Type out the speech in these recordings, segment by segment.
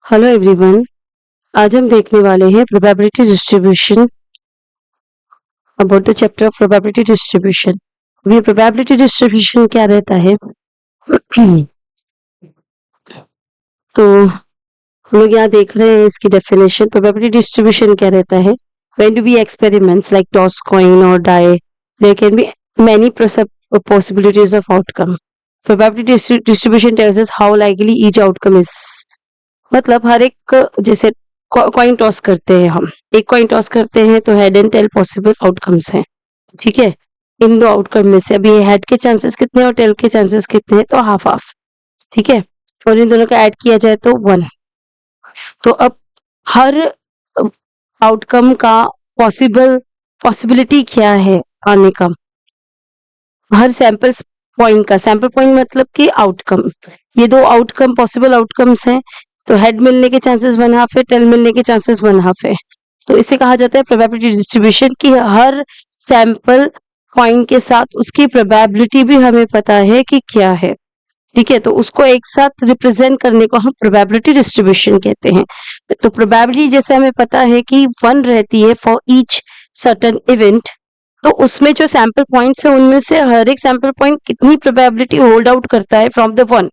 Hello everyone. आज हम देखने वाले हैं probability distribution about the chapter of probability distribution. ये प्रोबेबिलिटी डिस्ट्रीब्यूशन क्या रहता है? तो हम लोग यहाँ देख रहे हैं इसकी डेफिनेशन। प्रोबेबिलिटी डिस्ट्रीब्यूशन क्या रहता है? When do we experiments like toss coin और die, there can be many possibilities of outcome. Probability distribution tells us how likely each outcome is. मतलब हर एक, जैसे कॉइन टॉस करते हैं, हम एक कॉइन टॉस करते हैं तो head and tail possible outcomes हैं। ठीक है, इन दो आउटकम में से अभी हेड के चांसेस कितने हैं और टेल के चांसेस कितने हैं? तो हाफ हाफ। ठीक है, और इन दोनों का ऐड किया जाए तो 1। तो अब हर आउटकम का पॉसिबिलिटी क्या है आने का? हर सैंपल पॉइंट मतलब कि आउटकम, ये दो आउटकम पॉसिबल आउटकम्स हैं। तो हेड मिलने के चांसेस 1/2 है, टेल मिलने के चांसेस 1/2 है। तो इसे कहा जाता है प्रोबेबिलिटी डिस्ट्रीब्यूशन की हर सैंपल पॉइंट के साथ उसकी प्रोबेबिलिटी भी हमें पता है कि क्या है। ठीक है, तो उसको एक साथ रिप्रेजेंट करने को हम प्रोबेबिलिटी डिस्ट्रीब्यूशन कहते हैं। तो प्रोबेबिलिटी जैसे हमें पता है कि 1 रहती है फॉर ईच सर्टेन इवेंट, तो उसमें जो सैंपल पॉइंट्स है उनमें से हर एक सैंपल पॉइंट कितनी प्रोबेबिलिटी होल्ड आउट करता है फ्रॉम द 1।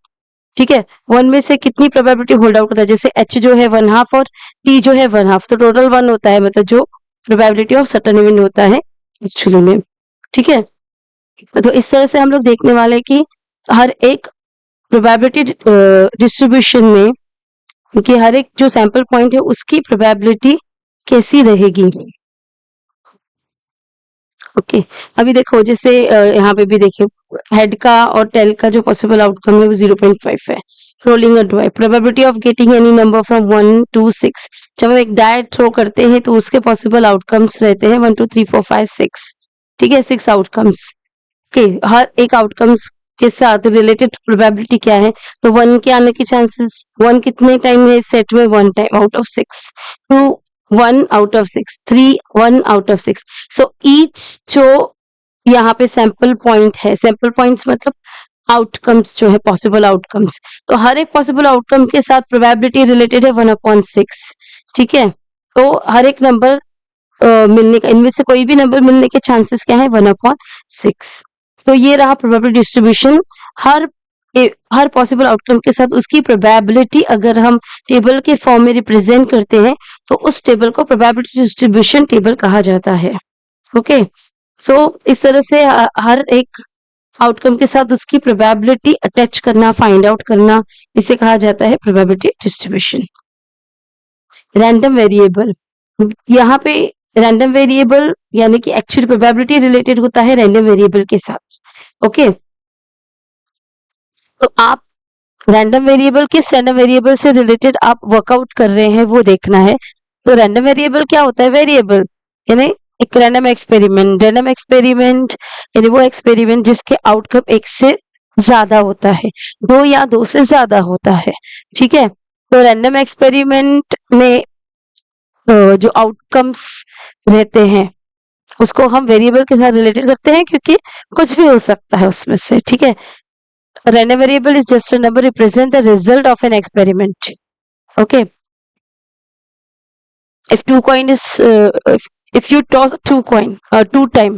ठीक है, 1 में से कितनी प्रोबेबिलिटी होल्ड आउट करता है? जैसे h जो है 1/2 और t जो है 1/2, तो टोटल 1 होता है, मतलब जो प्रोबेबिलिटी ऑफ सर्टेन इवेंट होता है एक्चुअली में। ठीक है, तो इस तरह से हम लोग देखने वाले हैं कि हर एक प्रोबेबिलिटी डिस्ट्रीब्यूशन में कि हर एक जो सैंपल पॉइंट है उसकी प्रोबेबिलिटी कैसी रहेगी। ओके, अभी देखो जैसे यहाँ पे भी देखिए हेड का और टेल का जो पॉसिबल आउटकम है वो 0.5 है। Rolling a die, probability of getting any number from 1 to 6। जब हम एक डाई थ्रो करते हैं तो उसके पॉसिबल आउटकम्स रहते हैं 1 2 3 4 5 6। ठीक है, 6 आउटकम्स के हर एक आउटकम्स के साथ रिलेटेड प्रोबेबिलिटी क्या है? तो 1 के आने के चांसेस, 1 कितने टाइम है इस सेट में? 1 time out of 6। 2 1 out of 6, 3 1 out of 6। So each जो यहाँ पे सैंपल पॉइंट है, सैंपल पॉइंट्स मतलब आउटकम्स जो है पॉसिबल आउटकम्स, तो हर एक पॉसिबल आउटकम के साथ प्रोबेबिलिटी रिलेटेड है 1/6। ठीक है, तो हर एक नंबर मिलने का, इनमें से कोई भी नंबर मिलने के चांसेस क्या है? 1/6। तो ये रहा प्रोबेबिलिटी डिस्ट्रीब्यूशन। हर पॉसिबल आउटकम के साथ उसकी प्रोबेबिलिटी अगर हम टेबल के फॉर्म में रिप्रेजेंट करते हैं तो उस टेबल को प्रोबेबिलिटी डिस्ट्रीब्यूशन टेबल कहा जाता है। ओके, सो इस तरह से हर एक आउटकम के साथ उसकी प्रोबेबिलिटी अटैच करना, फाइंड आउट करना, इसे कहा जाता है प्रोबेबिलिटी डिस्ट्रीब्यूशन। रैंडम वेरिएबल, यहाँ पे रैंडम वेरिएबल यानी कि एक्चुअल प्रोबेबिलिटी रिलेटेड होता है रैंडम वेरिएबल के साथ। ओके, तो आप रैंडम वेरिएबल किस रैंडम वेरिएबल से रिलेटेड आप वर्कआउट कर रहे हैं वो देखना है। तो रैंडम वेरिएबल क्या होता है? वेरिएबल यानी एक रैंडम एक्सपेरिमेंट। रैंडम एक्सपेरिमेंट यानी वो एक्सपेरिमेंट जिसके आउटकम एक से ज्यादा होता है, 2 या 2 से ज्यादा होता है। ठीक है, तो रैंडम एक्सपेरिमेंट में जो आउटकम्स रहते हैं उसको हम वेरिएबल के साथ रिलेटेड करते हैं क्योंकि कुछ भी हो सकता है उसमें से। ठीक है, random variable is just a number represent the result of an experiment. Okay, if two coin is if you toss two coin two time,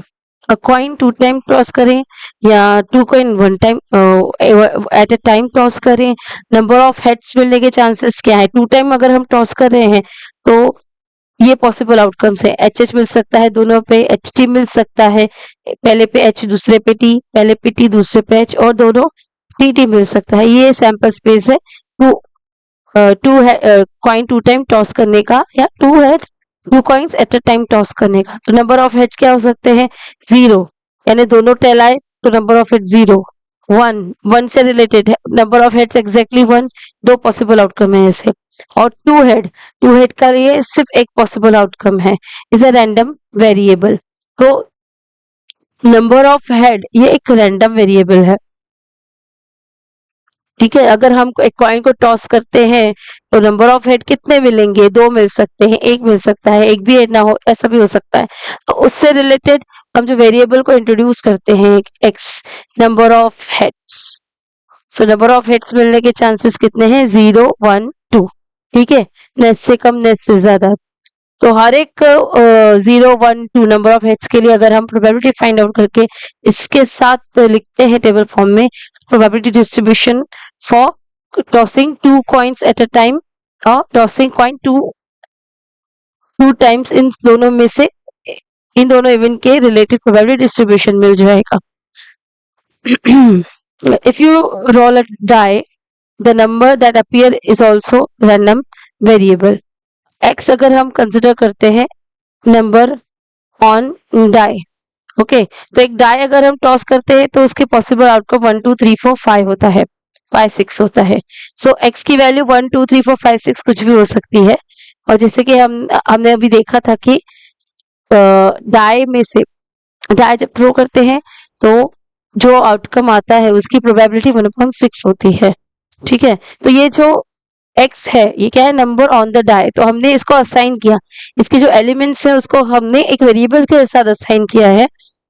a coin 2 time toss करें या 2 coin 1 time at a time toss करें, number of heads मिलने के chances क्या है? 2 time अगर हम toss कर रहे हैं तो ये पॉसिबल आउटकम्स है। एच मिल सकता है दोनों पे, एच टी मिल सकता है, पहले पे एच दूसरे पे टी, पहले पे टी दूसरे पे एच, और दोनों टी टी मिल सकता है। ये सैंपल स्पेस है टू है कॉइन 2 टाइम टॉस करने का या 2 head 2 coins at a time toss करने का। तो नंबर ऑफ हेड्स क्या हो सकते हैं? 0, यानी दोनों टेल आए तो नंबर ऑफ हेड 0। 1 से रिलेटेड है, number of heads exactly 1, 2 possible outcome है ऐसे। और 2 हेड का लिए सिर्फ एक पॉसिबल आउटकम है, इज अ रैंडम वेरिएबल। तो नंबर ऑफ हेड ये एक रैंडम वेरिएबल है। ठीक है, अगर हम एक कॉइन को टॉस करते हैं तो नंबर ऑफ हेड कितने मिलेंगे? 2 मिल सकते हैं, 1 मिल सकता है, एक भी हेड ना हो, ऐसा भी हो सकता है। तो उससे रिलेटेड हम जो वेरिएबल को इंट्रोड्यूस करते हैं x, number of heads. So number of heads मिलने के चांसेस कितने हैं? 0 1 2। ठीक है, नेस से कम, नेस से ज्यादा। तो हर एक 0, 1, 2 नंबर ऑफ हेड्स के लिए अगर हम प्रोबेबिलिटी फाइंड आउट करके इसके साथ लिखते हैं टेबल फॉर्म में, probability distribution for tossing 2 coins at a time और टॉसिंग कॉइन टू टाइम्स, इन दोनों में से इन दोनों इवेंट के रिलेटेड प्रोबेबिलिटी डिस्ट्रीब्यूशन मिल जाएगा। If you roll a die, the number that appear is also random variable. X अगर हम कंसिडर करते हैं नंबर ऑन डाई, ओके, तो एक डाई अगर हम टॉस करते हैं तो उसके पॉसिबल आउटकम 1, 2, 3, 4, 5 होता है, 5, 6 होता है। सो एक्स की वैल्यू 1, 2, 3, 4, 5, 6 कुछ भी हो सकती है। और जैसे कि हमने अभी देखा था कि डाई में से डाई जब थ्रो करते हैं तो जो आउटकम आता है उसकी प्रोबेबिलिटी 1/6 होती है। ठीक है, तो ये जो x है ये क्या है, नंबर ऑन द डाई, तो हमने इसको असाइन किया, इसके जो एलिमेंट्स है उसको हमने एक वेरिएबल के साथ असाइन किया है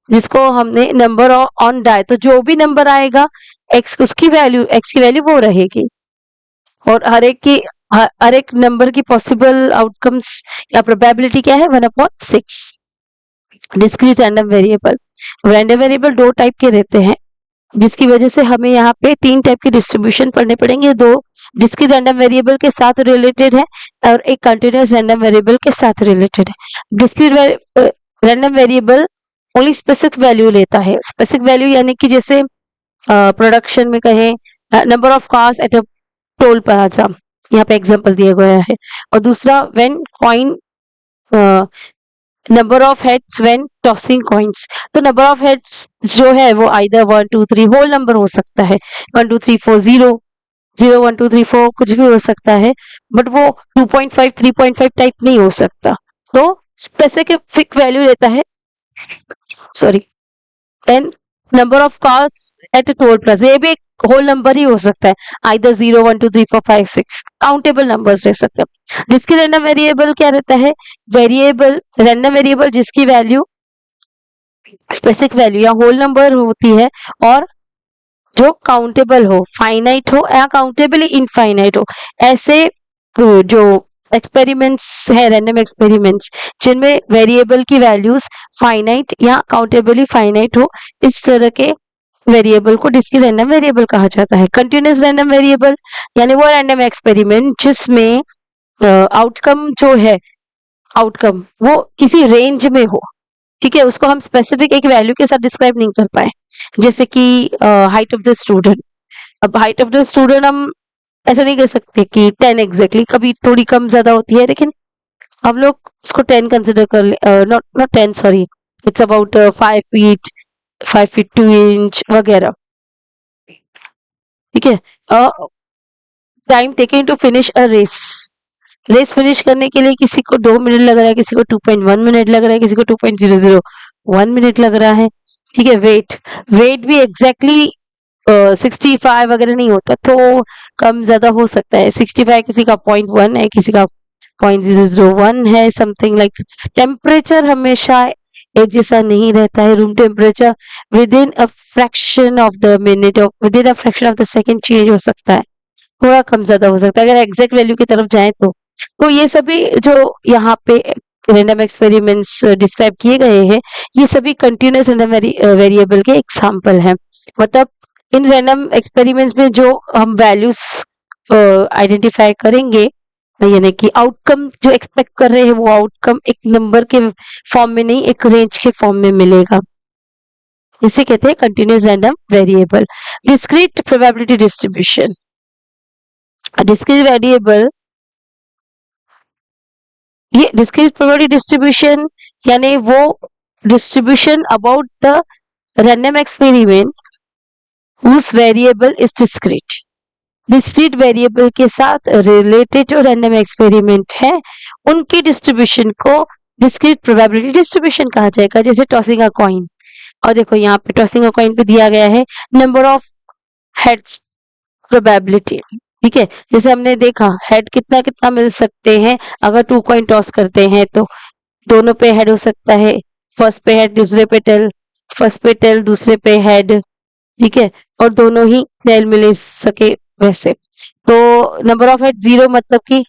जिसको हमने नंबर ऑन डाई, तो जो भी नंबर आएगा x की वैल्यू वो रहेगी। और हर एक नंबर की पॉसिबल आउटकम्स या प्रोबेबिलिटी क्या है, 1/6। डिस्क्रीट रैंडम वेरिएबल दो टाइप के रहते हैं जिसकी वजह से हमें यहाँ पे 3 टाइप के डिस्ट्रीब्यूशन पढ़ने पड़ेंगे। 2 डिस्क्रीट रैंडम वेरिएबल के साथ रिलेटेड है और एक कंटिन्यूअस रैंडम वेरिएबल के साथ रिलेटेड है। Discrete random variable only specific value लेता है, स्पेसिफिक वैल्यू यानी कि जैसे प्रोडक्शन में कहें number of cars at a toll plaza, यहाँ पे एग्जांपल दिया गया है। और दूसरा when coin number of heads when tossing coins, तो नंबर ऑफ हेड्स जो है वो आइदर 1, 2, 3 होल नंबर हो सकता है, 1, 2, 3, 4 0, 0, 1, 2, 3, 4 कुछ भी हो सकता है, बट वो 2.5, 3.5 टाइप नहीं हो सकता। तो स्पेसिफिक वैल्यू रहता है, sorry, and number of cars eight toll plaza, ये भी एक होल नंबर ही हो सकता है, आइदर 0, 1, 2, 3, 4, 5, 6 काउंटेबल नंबर्स रह सकते हैं। जिसकी रैंडम वेरिएबल क्या रहता है, रैंडम वेरिएबल जिसकी वैल्यू स्पेसिफिक वैल्यू या होल नंबर होती है और जो काउंटेबल हो, फाइनाइट हो या काउंटेबली इनफाइनाइट हो। ऐसे जो एक्सपेरिमेंट्स है, रैंडम एक्सपेरिमेंट्स जिनमें वेरिएबल की वैल्यूज फाइनाइट या काउंटेबली फाइनाइट हो, इस तरह के वेरिएबल को डिस्क्रीट रैंडम वेरिएबल कहा जाता है। कंटिन्यूअस रैंडम वेरिएबल यानी वो रैंडम एक्सपेरिमेंट जिसमें आउटकम जो है, आउटकम वो किसी रेंज में हो, ठीक है, उसको हम स्पेसिफिक एक वैल्यू के साथ डिस्क्राइब नहीं कर पाए, जैसे कि हाइट ऑफ द स्टूडेंट। अब हाइट ऑफ द स्टूडेंट हम ऐसा नहीं कर सकते कि 10 एग्जैक्टली, कभी थोड़ी कम ज्यादा होती है, लेकिन हम लोग उसको 10 कंसिडर कर ले, not 10 sorry, it's about 5 feet, 5 feet 2 inch वगैरह। ठीक है, time taking to finish a race finish करने के लिए किसी को 2 मिनट लग रहा है, किसी को 2.1 मिनट लग रहा है, किसी को 2.001 मिनट लग रहा है। ठीक है, वेट भी एग्जैक्टली 65 वगैरह नहीं होता, तो कम ज्यादा हो सकता है। 65 किसी का 0.1 है, किसी का 0.001 है, समथिंग लाइक। टेम्परेचर हमेशा एक जैसा नहीं रहता है, room temperature within a fraction of the minute और within a fraction of the second change हो सकता है, थोड़ा कम ज्यादा हो सकता है अगर एग्जैक्ट वैल्यू की तरफ जाए तो ये सभी जो यहाँ पे रैंडम एक्सपेरिमेंट्स डिस्क्राइब किए गए हैं, ये सभी कंटिन्यूअस रैंडम वेरिएबल के एग्जांपल हैं। मतलब इन रैंडम एक्सपेरिमेंट्स में जो हम वैल्यूज आइडेंटिफाई करेंगे, यानी कि आउटकम जो एक्सपेक्ट कर रहे हैं वो आउटकम एक नंबर के फॉर्म में नहीं, एक रेंज के फॉर्म में मिलेगा। इसे कहते हैं continuous random variable. Discrete probability distribution, discrete variable, ये डिस्क्रीट प्रोबेबिलिटी डिस्ट्रीब्यूशन यानी वो distribution about the random experiment whose variable is discrete। Discrete variable के साथ रिलेटेड जो रैंडम एक्सपेरिमेंट है उनकी डिस्ट्रीब्यूशन को डिस्क्रीट प्रोबेबिलिटी डिस्ट्रीब्यूशन कहा जाएगा। जैसे टॉसिंग अ कॉइन, और देखो यहाँ पे टॉसिंग अ कॉइन पे दिया गया है नंबर ऑफ हेड्स प्रोबेबिलिटी। ठीक है, जैसे हमने देखा हेड कितना कितना मिल सकते हैं, अगर 2 कॉइन टॉस करते हैं तो दोनों पे हेड हो सकता है, फर्स्ट पे हेड दूसरे पे टेल, फर्स्ट पे टेल दूसरे पे हेड। ठीक है, और दोनों ही टेल मिल सके वैसे। तो नंबर ऑफ हेड 0 मतलब कि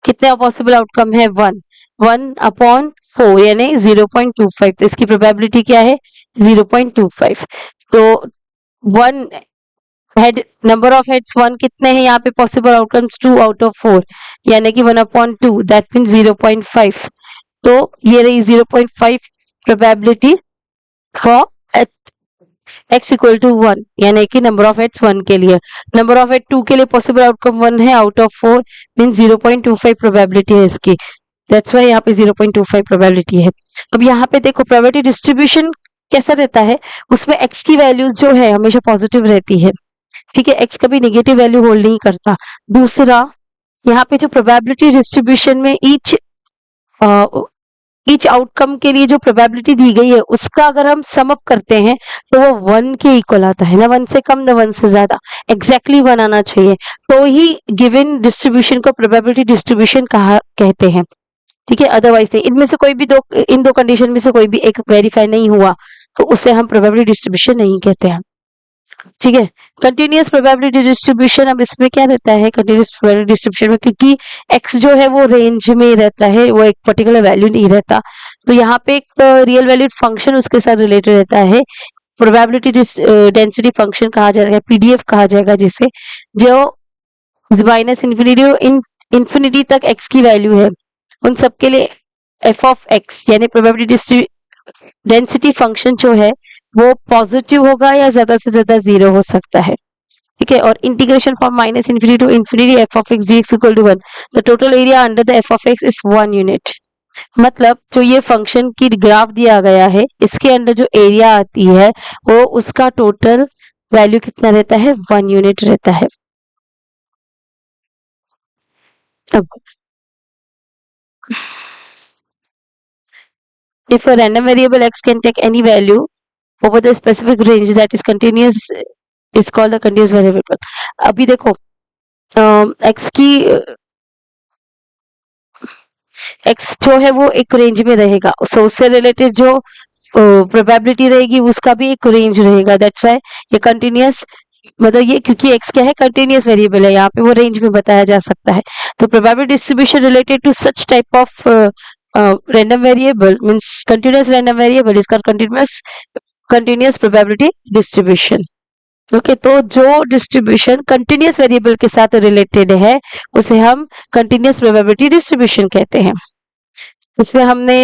कितने पॉसिबल आउटकम है? 1/4 यानी 0.25। तो इसकी प्रोबेबिलिटी क्या है? 0.25। तो one head, number of heads 1 कितने हैं यहाँ पे? पॉसिबल आउटकम्स 2/4 यानी कि 1/2, दैट मीन 0.5। तो ये रही 0.5 probability for x equal to 1 यानी कि नंबर ऑफ हेड्स 1 के लिए। नंबर ऑफ हेड 2 के लिए पॉसिबल आउटकम 1 है आउट ऑफ 4, मीन 0.25 प्रोबेबिलिटी है इसकी। दैट्स व्हाई यहाँ पे 0.25 प्रोबेबिलिटी है। अब यहाँ पे देखो प्रोबेबिलिटी डिस्ट्रीब्यूशन कैसा रहता है, उसमें x की वैल्यूज जो है हमेशा पॉजिटिव रहती है, ठीक है, x कभी नेगेटिव वैल्यू होल्ड नहीं करता। दूसरा, यहाँ पे जो प्रोबेबिलिटी डिस्ट्रीब्यूशन में ईच आउटकम के लिए जो प्रोबेबिलिटी दी गई है उसका अगर हम सम अप करते हैं तो वो 1 के इक्वल आता है, ना 1 से कम ना 1 से ज्यादा, एग्जैक्टली 1 आना चाहिए, तो ही गिवन डिस्ट्रीब्यूशन को प्रोबेबिलिटी डिस्ट्रीब्यूशन कहा कहते हैं, ठीक है। अदरवाइज नहीं, इनमें से कोई भी दो, इन दो कंडीशन में से कोई भी एक वेरीफाई नहीं हुआ तो उसे हम प्रोबेबिलिटी डिस्ट्रीब्यूशन नहीं कहते हैं, ठीक है। कंटिन्यूअस प्रोबेबिलिटी डिस्ट्रीब्यूशन, अब इसमें क्या रहता है कंटिन्यूअस प्रोबेबिलिटी डिस्ट्रीब्यूशन में, क्योंकि x जो है वो रेंज में रहता है, वो एक पर्टिकुलर वैल्यू नहीं रहता, तो यहाँ पे एक रियल वैल्यूड फंक्शन उसके साथ रिलेटेड रहता है, प्रोबेबिलिटी डेंसिटी फंक्शन कहा जाएगा, पीडीएफ कहा जाएगा जिसे, जो माइनस इंफिनिटी तक x की वैल्यू है उन सब के लिए f ऑफ x यानी प्रोबेबिलिटी डेंसिटी फंक्शन जो है वो पॉजिटिव होगा या ज्यादा से ज्यादा 0 हो सकता है, ठीक है। और integration from minus infinity to infinity f of x dx equal to 1, the total area under the f of x is 1 unit. मतलब जो ये फंक्शन की ग्राफ दिया गया है इसके अंदर जो एरिया आती है वो उसका टोटल वैल्यू कितना रहता है? 1 यूनिट रहता है। अब if a random variable x can take any value over the specific range that is continuous is called a continuous variable। अभी देखो x की x जो है वो एक रेंज में रहेगा, सो उससे रिलेटेड जो प्रोबेबिलिटी रहेगी उसका भी एक रेंज रहेगा, दैट्स व्हाई ये कंटिन्यूअस, मतलब ये क्योंकि x क्या है कंटिन्यूअस वेरिएबल है, यहाँ पे वो रेंज में बताया जा सकता है। तो probability distribution related to such type of random variable means continuous random variable is called continuous probability distribution। Okay तो जो डिस्ट्रीब्यूशन कंटिन्यूअस वेरिएबल के साथ रिलेटेड है उसे हम कंटिन्यूअस प्रोबेबिलिटी डिस्ट्रीब्यूशन कहते हैं। इसमें हमने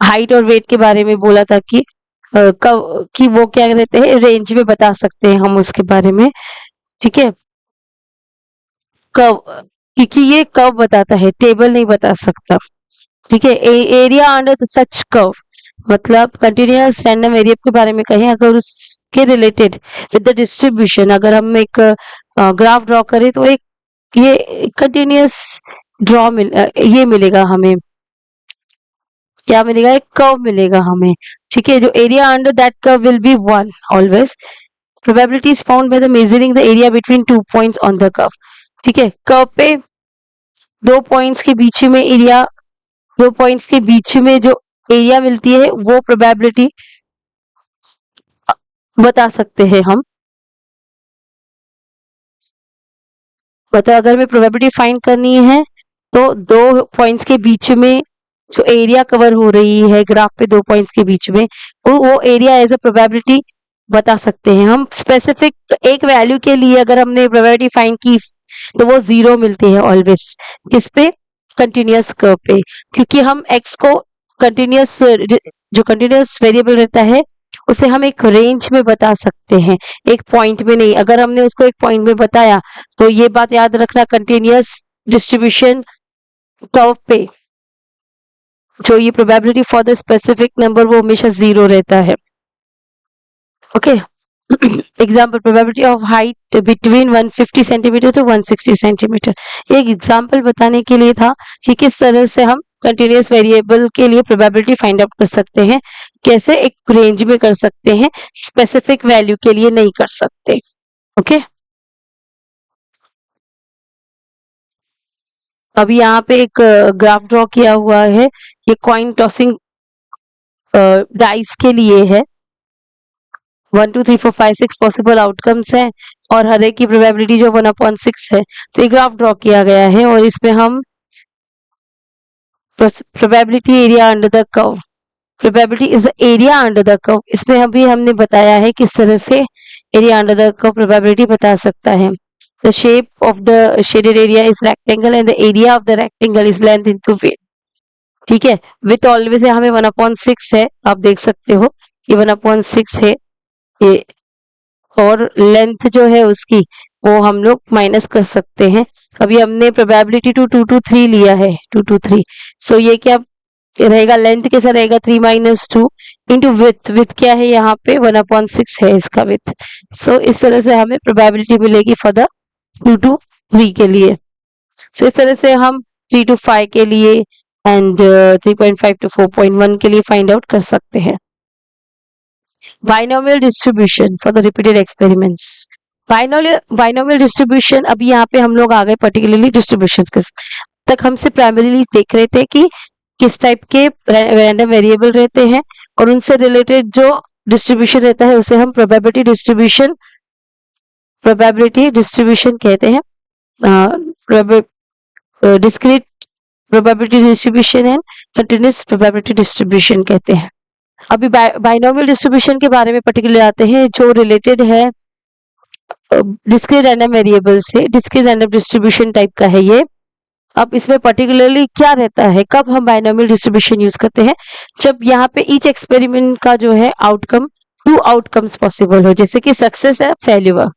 हाइट और वेट के बारे में बोला था कि कब कि वो क्या रहते हैं, रेंज में बता सकते हैं हम उसके बारे में, ठीक है। कब, क्योंकि ये कब बताता है, टेबल नहीं बता सकता, ठीक है। Area under the such curve, मतलब कंटिन्यूअस रैंडम एरिया के बारे में कहें अगर उसके रिलेटेड विद द डिस्ट्रीब्यूशन, अगर हम एक ग्राफ ड्रॉ करें तो एक ये कंटिन्यूअस ये मिलेगा हमें, क्या मिलेगा? एक कर्व मिलेगा हमें, ठीक है। जो area under that curve will be 1 always. Probability is found by the measuring the area between 2 points on the curve, ठीक है। कर्व पे 2 पॉइंट्स के बीच में एरिया, 2 पॉइंट्स के बीच में जो एरिया मिलती है वो प्रोबेबिलिटी बता सकते हैं हम, मतलब अगर हमें प्रोबेबिलिटी फाइंड करनी है तो 2 पॉइंट्स के बीच में जो एरिया कवर हो रही है ग्राफ पे 2 पॉइंट्स के बीच में वो एरिया एज अ प्रोबेबिलिटी बता सकते हैं हम। स्पेसिफिक एक वैल्यू के लिए अगर हमने प्रोबेबिलिटी फाइंड की तो वो 0 मिलती है ऑलवेज, किस पे? कंटिन्यूअस कर्व पे, क्योंकि हम x को कंटिन्यूअस, जो कंटिन्यूअस वेरिएबल रहता है उसे हम एक रेंज में बता सकते हैं, एक पॉइंट में नहीं। अगर हमने उसको एक पॉइंट में बताया तो ये बात याद रखना, कंटिन्यूअस डिस्ट्रीब्यूशन कर्व पे जो ये probability for the specific number वो हमेशा 0 रहता है, okay. Example, probability of height between 150 centimetre to 160 centimetre. एक एग्जाम्पल बताने के लिए था कि किस तरह से हम कंटिन्यूअस वेरिएबल के लिए प्रोबेबिलिटी फाइंड आउट कर सकते हैं, कैसे एक रेंज में कर सकते हैं, स्पेसिफिक वैल्यू के लिए नहीं कर सकते, ओके। अभी यहाँ पे एक ग्राफ ड्रॉ किया हुआ है, ये कॉइन टॉसिंग डाइस के लिए है। 1 2 3 4 5 6 पॉसिबल आउटकम्स हैं और हर एक की प्रोबेबिलिटी जो 1/6 है। तो ये ग्राफ ड्रॉ किया गया है और इसमें हम probability area under the curve, probability is the area under the curve. इसमें अभी हमने बताया है किस तरह से area under the curve probability बता सकता है। The shape of the shaded area is rectangle and the area of the rectangle is length into width. ठीक है, विथ ऑलवेज हमें 1/6 है, आप देख सकते हो कि 1/6 है ये, और लेंथ जो है उसकी वो हम लोग माइनस कर सकते हैं। अभी हमने प्रोबेबिलिटी टू 2 to 3 लिया है, 2 to 3। सो ये क्या रहेगा, लेंथ कैसा रहेगा, 3 - 2 इंटू विथ। विथ क्या है यहाँ पे, 1/6 है इसका विथ। सो इस तरह से हमें प्रोबेबिलिटी मिलेगी फॉर द 2 to 3 के लिए। सो इस तरह से हम 3 to 5 के लिए एंड 3.5 to 4.1 के लिए फाइंड आउट कर सकते हैं। Binomial distribution for the repeated experiments. Binomial distribution, अभी यहाँ पे हम लोग आ गए पर्टिकुलरली डिस्ट्रीब्यूशन के तक। हमसे प्राइमरीली देख रहे थे कि किस टाइप के रैंडम वेरिएबल रहते हैं और उनसे रिलेटेड जो डिस्ट्रीब्यूशन रहता है उसे हम प्रोबेबिलिटी डिस्ट्रीब्यूशन कहते हैं। Discrete probability distribution and continuous probability distribution कहते हैं। अभी बाइनोमियल डिस्ट्रीब्यूशन के बारे में पर्टिकुलर आते हैं, जो रिलेटेड है डिस्क्रीट रैंडम वेरिएबल से। डिस्क्रीट रैंडम डिस्ट्रीब्यूशन टाइप का है ये। अब इसमें पर्टिकुलरली क्या रहता है, कब हम बाइनोमियल डिस्ट्रीब्यूशन यूज करते हैं, जब यहाँ पे ईच एक्सपेरिमेंट का जो है आउटकम, 2 आउटकम्स पॉसिबल हो, जैसे कि सक्सेस है, फेल्यूर।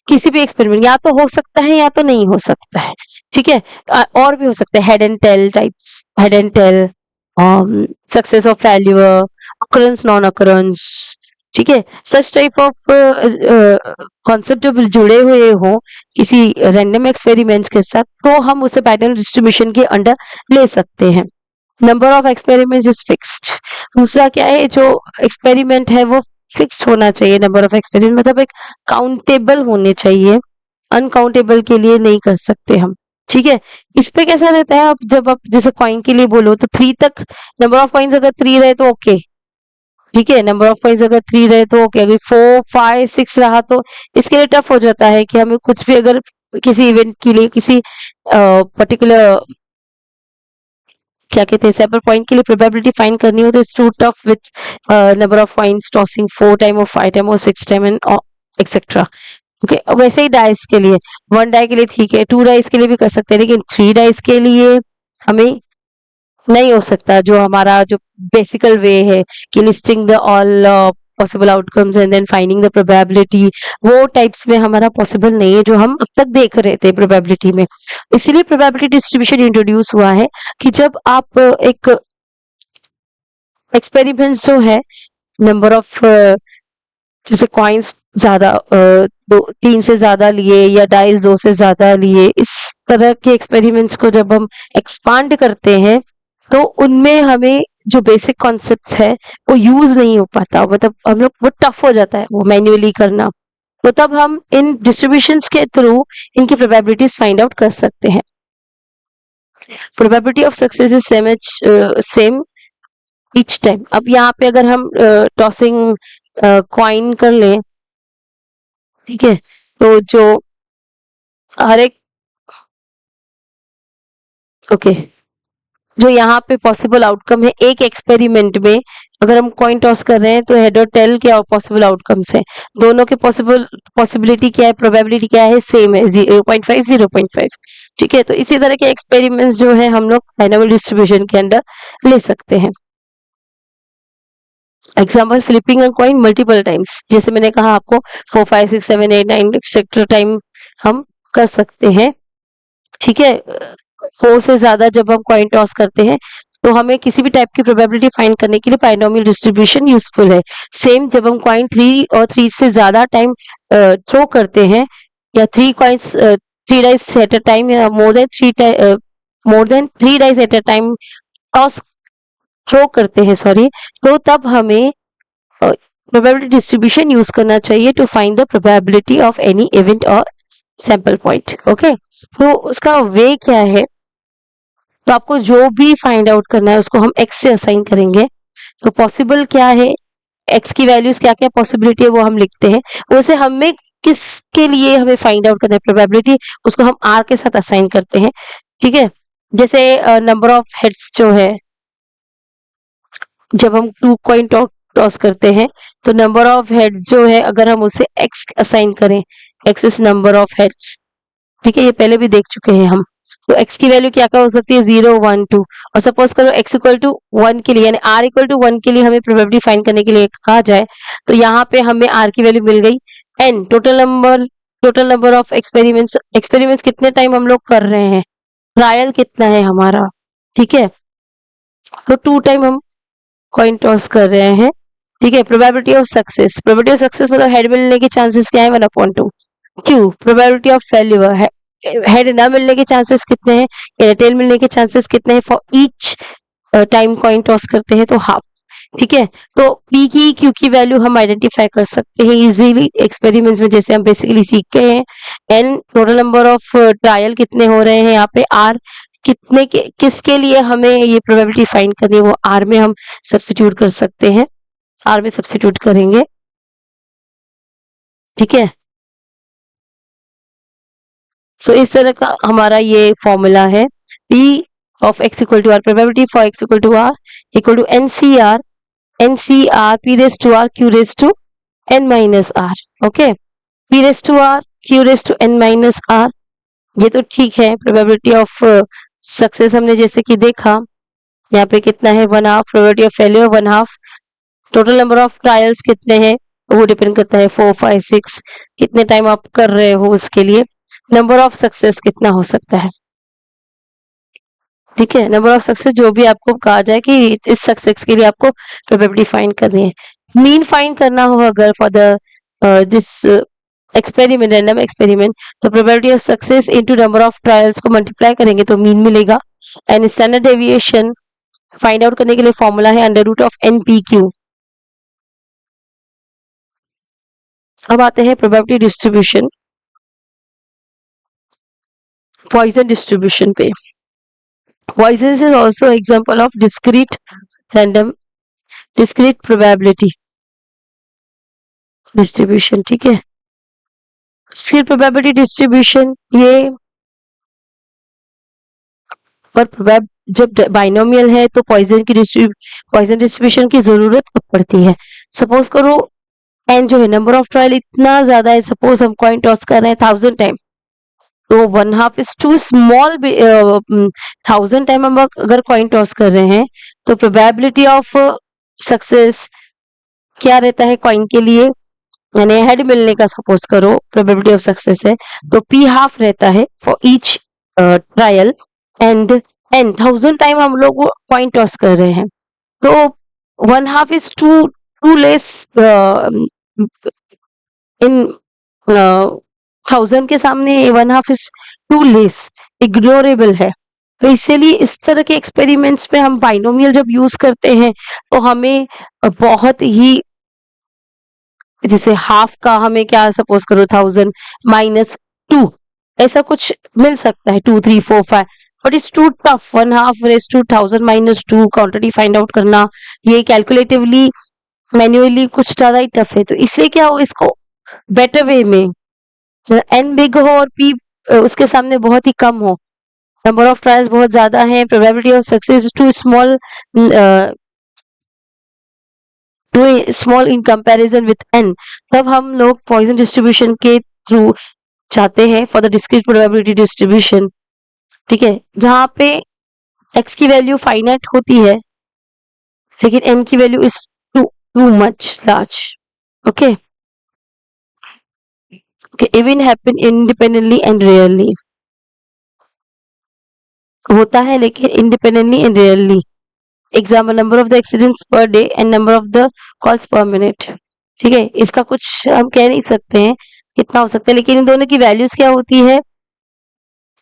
किसी भी एक्सपेरिमेंट या तो हो सकता है या तो नहीं हो सकता है। ठीक है, और भी हो सकता है, head and tail types, head and tail, success और फेल्यूर, अकरेंस नॉन अकरेंस। ठीक है, सच टाइप ऑफ कॉन्सेप्ट जब जुड़े हुए हो किसी रैंडम एक्सपेरिमेंट्स के साथ, तो हम उसे बाइनोमियल डिस्ट्रीब्यूशन के अंडर ले सकते हैं। Number of experiments is fixed. दूसरा क्या है, जो एक्सपेरिमेंट है वो फिक्स्ड होना चाहिए। नंबर ऑफ एक्सपेरिमेंट मतलब एक काउंटेबल होने चाहिए, अनकाउंटेबल के लिए नहीं कर सकते हम। ठीक है, इस पे कैसा रहता है, अब जब आप जैसे कॉइन के लिए बोलो तो 3 तक, नंबर ऑफ कॉइन्स अगर 3 रहे तो ओके। ठीक है, नंबर ऑफ कॉइन्स अगर 3 रहे तो ओके, अगर 4, 5, 6 रहा तो इसके लिए टफ हो जाता है कि हमें कुछ भी अगर किसी इवेंट के लिए किसी पर्टिकुलर क्या कहते हैं सैंपल पॉइंट के लिए प्रोबेबिलिटी फाइंड करनी हो, तो it's too tough with number of coins tossing 4 time और 5 टाइम और 6 टाइम एंड एक्सेट्रा। ओके, वैसे ही डाइस के लिए 1 डाई के लिए ठीक है, 2 डाइस के लिए भी कर सकते हैं, लेकिन 3 डाइस के लिए हमें नहीं हो सकता। जो हमारा जो बेसिकल वे है कि listing the all possible outcomes and then finding the probability, वो टाइप्स में हमारा पॉसिबल नहीं है जो हम अब तक देख रहे थे प्रोबेबिलिटी में। इसीलिए प्रोबेबिलिटी डिस्ट्रीब्यूशन इंट्रोड्यूस हुआ है कि जब आप एक एक्सपेरिमेंट जो है, नंबर ऑफ जैसे कॉइन्स ज्यादा 3 से ज्यादा लिए या डाइस 2 से ज्यादा लिए, इस तरह के एक्सपेरिमेंट्स को जब हम एक्सपांड करते हैं तो उनमें हमें जो बेसिक कॉन्सेप्ट्स है वो यूज नहीं हो पाता, मतलब हम लोग वो टफ हो जाता है वो मैन्युअली करना। तो तब हम इन डिस्ट्रीब्यूशंस के थ्रू इनकी प्रोबेबिलिटीज फाइंड आउट कर सकते हैं। Probability of success is same each time. अब यहाँ पे अगर हम टॉसिंग कॉइन कर लें, ठीक है, तो जो हर एक ओके जो यहाँ पे पॉसिबल आउटकम है एक एक्सपेरिमेंट में, अगर हम कॉइन टॉस कर रहे हैं तो हेड और टेल क्या पॉसिबल आउटकम्स है, दोनों के पॉसिबिलिटी क्या है, प्रोबेबिलिटी क्या है, सेम है 0.5 0.5। ठीक है, तो इसी तरह के एक्सपेरिमेंट्स जो है हम लोग बाइनोमियल डिस्ट्रीब्यूशन के अंदर ले सकते हैं। एग्जाम्पल, फ्लिपिंग अ कॉइन मल्टीपल टाइम्स, जैसे मैंने कहा आपको 4, 5, 6, 7, 8, 9 एक्सेट्रा टाइम हम कर सकते हैं। ठीक है, 4 से ज्यादा जब हम कॉइन टॉस करते हैं तो हमें किसी भी टाइप की प्रोबेबिलिटी फाइंड करने के लिए बाइनोमियल डिस्ट्रीब्यूशन यूजफुल है। सेम जब हम कॉइन 3 और 3 से ज्यादा टाइम थ्रो करते हैं, या 3 coins 3 dice at a time, या more than 3 dice at a time toss throw करते हैं, सॉरी, तो तब हमें प्रोबेबिलिटी डिस्ट्रीब्यूशन यूज करना चाहिए to find the probability of any event और सैंपल पॉइंट। ओके, तो उसका वे क्या है, तो आपको जो भी फाइंड आउट करना है उसको हम एक्स से असाइन करेंगे। तो पॉसिबल क्या है, एक्स की वैल्यूज क्या क्या पॉसिबिलिटी है वो हम लिखते हैं, उसे हमें किसके लिए हमें फाइंड आउट करना है प्रोबेबिलिटी, उसको हम आर के साथ असाइन करते हैं। ठीक है, जैसे नंबर ऑफ हेड्स जो है, जब हम 2 कॉइन टॉस करते हैं तो नंबर ऑफ हेड्स जो है अगर हम उसे x असाइन करें, x is number of heads, ठीक है, ये पहले भी देख चुके हैं हम। तो x की वैल्यू क्या क्या हो सकती है, 0 1 2। और सपोज करो x इक्वल टू 1 के लिए यानी r इक्वल टू 1 के लिए हमें प्रोबेबिलिटी फाइंड करने के लिए कहा जाए तो यहाँ पे हमें r की वैल्यू मिल गई n, total number of experiments कितने टाइम हम लोग कर रहे हैं, ट्रायल कितना है हमारा, ठीक है। तो 2 टाइम हम कॉइन टॉस कर रहे हैं, ठीक है। प्रोबेबिलिटी ऑफ सक्सेस मतलब हेड मिलने के चांसेस क्या है, 1/2। क्यों, प्रोबेबिलिटी ऑफ फेल्यूर है, हेड ना मिलने के चांसेस कितने हैं या टेल मिलने के चांसेस कितने हैं for each time coin toss करते हैं तो हाफ, ठीक है। तो पी की क्यू की वैल्यू हम आइडेंटिफाई कर सकते हैं इजीली एक्सपेरिमेंट्स में, जैसे हम बेसिकली सीख गए हैं। N total number of trial कितने हो रहे हैं यहाँ पे, आर कितने के किसके लिए हमें ये प्रोबेबिलिटी फाइंड करनी है वो आर में हम सब्स्टिट्यूट कर सकते हैं, आर में सब्स्टिट्यूट करेंगे, ठीक है। सो इस तरह का हमारा ये फॉर्मूला है, P of x equal to r, probability for x equal to r equal to NCR P raise to r Q raise to n minus r, okay. P raise to r Q raise to n minus r, ये तो ठीक है। Probability of success हमने जैसे कि देखा यहाँ पे कितना है, 1/2, probability of failure 1/2, total number of trials कितने हैं वो डिपेंड करता है 4 5 6, कितने टाइम आप कर रहे हो उसके लिए, नंबर ऑफ सक्सेस कितना हो सकता है, ठीक है। नंबर ऑफ सक्सेस जो भी आपको कहा जाए कि इस सक्सेस के लिए आपको प्रोबेबिलिटी फाइंड करनी है। मीन फाइंड करना हो अगर for the this experiment, random experiment, तो probability of success into number of trials को मल्टीप्लाई करेंगे तो मीन मिलेगा। And standard deviation find out करने के लिए फॉर्मूला है अंडर रूट ऑफ NPQ। अब आते हैं प्रोबेबिलिटी डिस्ट्रीब्यूशन, पॉइसन डिस्ट्रीब्यूशन पे। Poisson is also example of discrete probability distribution, ठीक है। डिस्क्रीट प्रोबेबिलिटी डिस्ट्रीब्यूशन ये पर जब बाइनोमियल है तो पॉइसन डिस्ट्रीब्यूशन की जरूरत कब पड़ती है, सपोज करो एन जो है नंबर ऑफ ट्रायल इतना ज्यादा है, सपोज हम कॉइन टॉस कर रहे हैं 1000 टाइम, तो 1/2 इज टू स्मॉल, 1000 टाइम हम अगर कॉइन टॉस कर रहे हैं तो प्रोबेबिलिटी ऑफ सक्सेस क्या रहता है कॉइन के लिए, यानी हेड मिलने का सपोज करो प्रोबेबिलिटी ऑफ सक्सेस है तो P हाफ रहता है for each trial, and 1000 time हम लोग कॉइन टॉस कर रहे हैं तो 1/2 इज टू लेस इन 1000 के सामने 1/2 इज टू लेस, इग्नोरेबल है। तो इसीलिए इस तरह के एक्सपेरिमेंट्स में हम बाइनोमियल जब यूज करते हैं तो हमें बहुत ही, जैसे हाफ का हमें क्या सपोज करो 1000 -2 ऐसा कुछ मिल सकता है, 2 3 4 5, but it's too tough, 1/2 raise to 1000 -2 quantity find out करना ये कैलकुलेटिवली मैन्युअली कुछ ज्यादा ही टफ है। तो इसलिए क्या हो, इसको बेटर वे में एन बिग हो और पी उसके सामने बहुत ही कम हो, नंबर ऑफ ट्रायल्स बहुत ज्यादा है, probability of success too small in comparison with n, तब हम लोग पॉइसन डिस्ट्रीब्यूशन के थ्रू चाहते हैं for the discrete probability distribution, ठीक है, जहां पे x की वैल्यू फाइनाइट होती है लेकिन n की value is too much large, okay. Even happen independently and rarely, होता है लेकिन independently and rarely. Example number of the accidents per day and number of the calls पर मिनट, ठीक है। इसका कुछ हम कह नहीं सकते हैं कितना हो सकता है, लेकिन इन दोनों की वैल्यूज क्या होती है,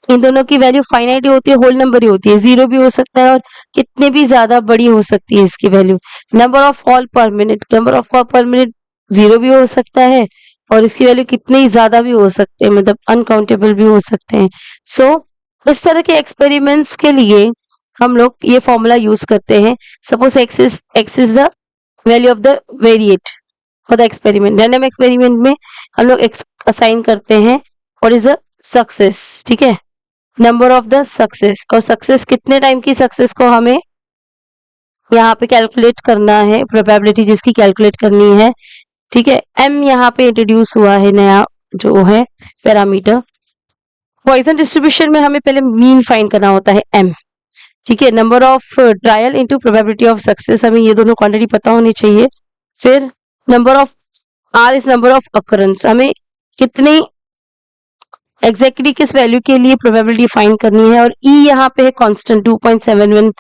इन दोनों की वैल्यू फाइनाइट ही होती है, होल नंबर ही होती है, जीरो भी हो सकता है और कितने भी ज्यादा बड़ी हो सकती है इसकी वैल्यू। नंबर ऑफ कॉल पर मिनट, नंबर ऑफ कॉल पर मिनट जीरो भी हो सकता है और इसकी वैल्यू कितने ही ज्यादा भी हो सकते हैं, मतलब अनकाउंटेबल भी हो सकते हैं। सो इस तरह के एक्सपेरिमेंट्स के लिए हम लोग ये फॉर्मूला यूज करते हैं। Suppose x is the value of the variate for the experiment, random experiment में हम लोग एक्स असाइन करते हैं और इज द सक्सेस, ठीक है। नंबर ऑफ द सक्सेस, और सक्सेस कितने टाइम की सक्सेस को हमें यहाँ पे कैलकुलेट करना है, प्रोबेबिलिटी जिसकी कैलकुलेट करनी है। ठीक है, एम यहाँ पे इंट्रोड्यूस हुआ है नया जो है पैरामीटर। पॉइसन डिस्ट्रीब्यूशन में हमें पहले मीन फाइंड करना होता है एम। ठीक है, number of trial into probability of success, हमें ये दोनों क्वांटिटी पता होनी चाहिए। फिर number of r is number of occurrence, हमें कितनी एग्जैक्टली किस वैल्यू के लिए प्रोबेबिलिटी फाइंड करनी है। और ई यहाँ पे है कांस्टेंट 2.718,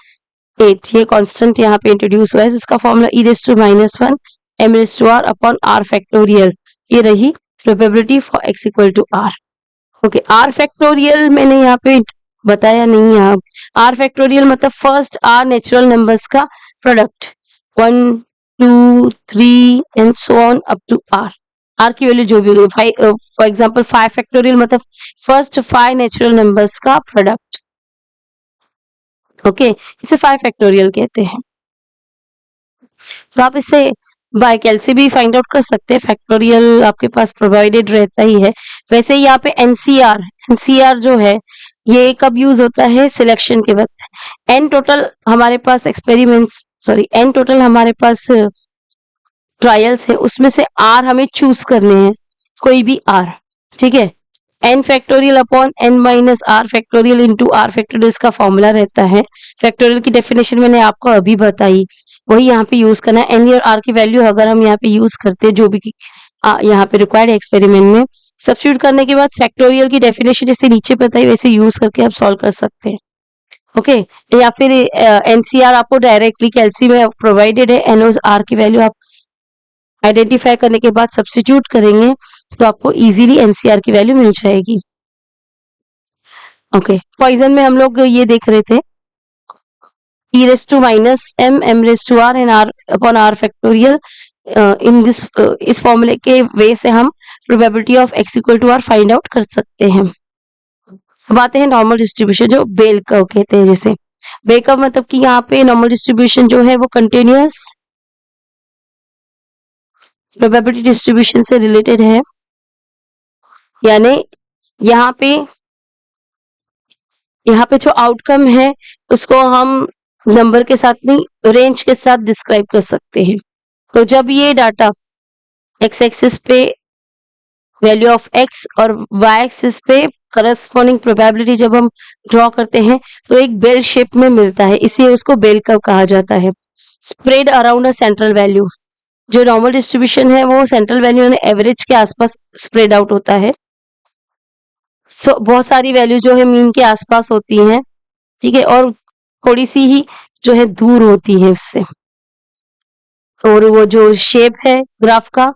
ये कांस्टेंट यहाँ पे इंट्रोड्यूस हुआ है जिसका formula e raise to -1 m raise to r upon r factorial, ये रही probability for x equal to r. Okay, r factorial मैंने यहाँ पे बताया नहीं है। आर फैक्टोरियल मतलब फर्स्ट आर नेचुरल नंबर्स का product, 1 2 3 and so on up to r. R की वैल्यू जो भी होगी, फॉर एग्जांपल 5 फैक्टोरियल मतलब फर्स्ट 5 नेचुरल नंबर्स का प्रोडक्ट। ओके, इसे 5 फैक्टोरियल कहते हैं। तो आप इसे बाय कैल से भी फाइंड आउट कर सकते हैं, फैक्टोरियल आपके पास प्रोवाइडेड रहता ही है। वैसे यहाँ पे एनसीआर जो है ये कब यूज होता है, सिलेक्शन के वक्त। एन टोटल हमारे पास एन टोटल हमारे पास ट्रायल्स है, उसमें से आर हमें चूज करने हैं, कोई भी आर। ठीक है, n factorial upon n minus r factorial into r factorial इसका फॉर्मूला रहता है। फैक्टोरियल की डेफिनेशन मैंने आपको अभी बताई, वही यहाँ पे यूज करना है। एन और आर की वैल्यू अगर हम यहाँ पे यूज करते हैं जो भी यहाँ पे रिक्वायर्ड है एक्सपेरिमेंट में, सब्स्टिट्यूट करने के बाद फैक्टोरियल की डेफिनेशन जैसे नीचे बताई वैसे यूज करके आप सॉल्व कर सकते हैं। ओके, या फिर एनसीआर आपको डायरेक्टली कैलसी में प्रोवाइडेड है, एन और आर की वैल्यू आप आइडेंटिफाई करने के बाद सब्स्टिट्यूट करेंगे तो आपको इजीली एनसीआर की वैल्यू मिल जाएगी। ओके, पॉइजन में हम लोग ये देख रहे थे e raised to minus m raised to r and r upon r factorial। In this इस फॉर्मूले के वे से हम probability of x equal to r find out कर सकते हैं। अब आते हैं नॉर्मल डिस्ट्रीब्यूशन, जो बेल कर्व कहते हैं जिसे। बेल कर्व मतलब कि यहाँ पे नॉर्मल डिस्ट्रीब्यूशन जो है वो कंटिन्यूअस प्रोबेबिलिटी डिस्ट्रीब्यूशन से रिलेटेड है, यानी यहाँ पे जो आउटकम है उसको हम नंबर के साथ नहीं रेंज के साथ डिस्क्राइब कर सकते हैं। तो जब ये डाटा एक्स एक्सिस पे वैल्यू ऑफ एक्स और वाई एक्सिस पे करस्पॉन्डिंग प्रोबेबिलिटी जब हम ड्रॉ करते हैं तो एक बेल शेप में मिलता है, इसलिए उसको बेल कर्व कहा जाता है। Spread around a central value, जो नॉर्मल डिस्ट्रीब्यूशन है वो सेंट्रल वैल्यू यानी एवरेज के आसपास स्प्रेड आउट होता है। बहुत सारी वैल्यू जो है मीन के आसपास होती हैं। ठीक है, और थोड़ी सी ही जो है दूर होती है उससे। और वो जो शेप है ग्राफ का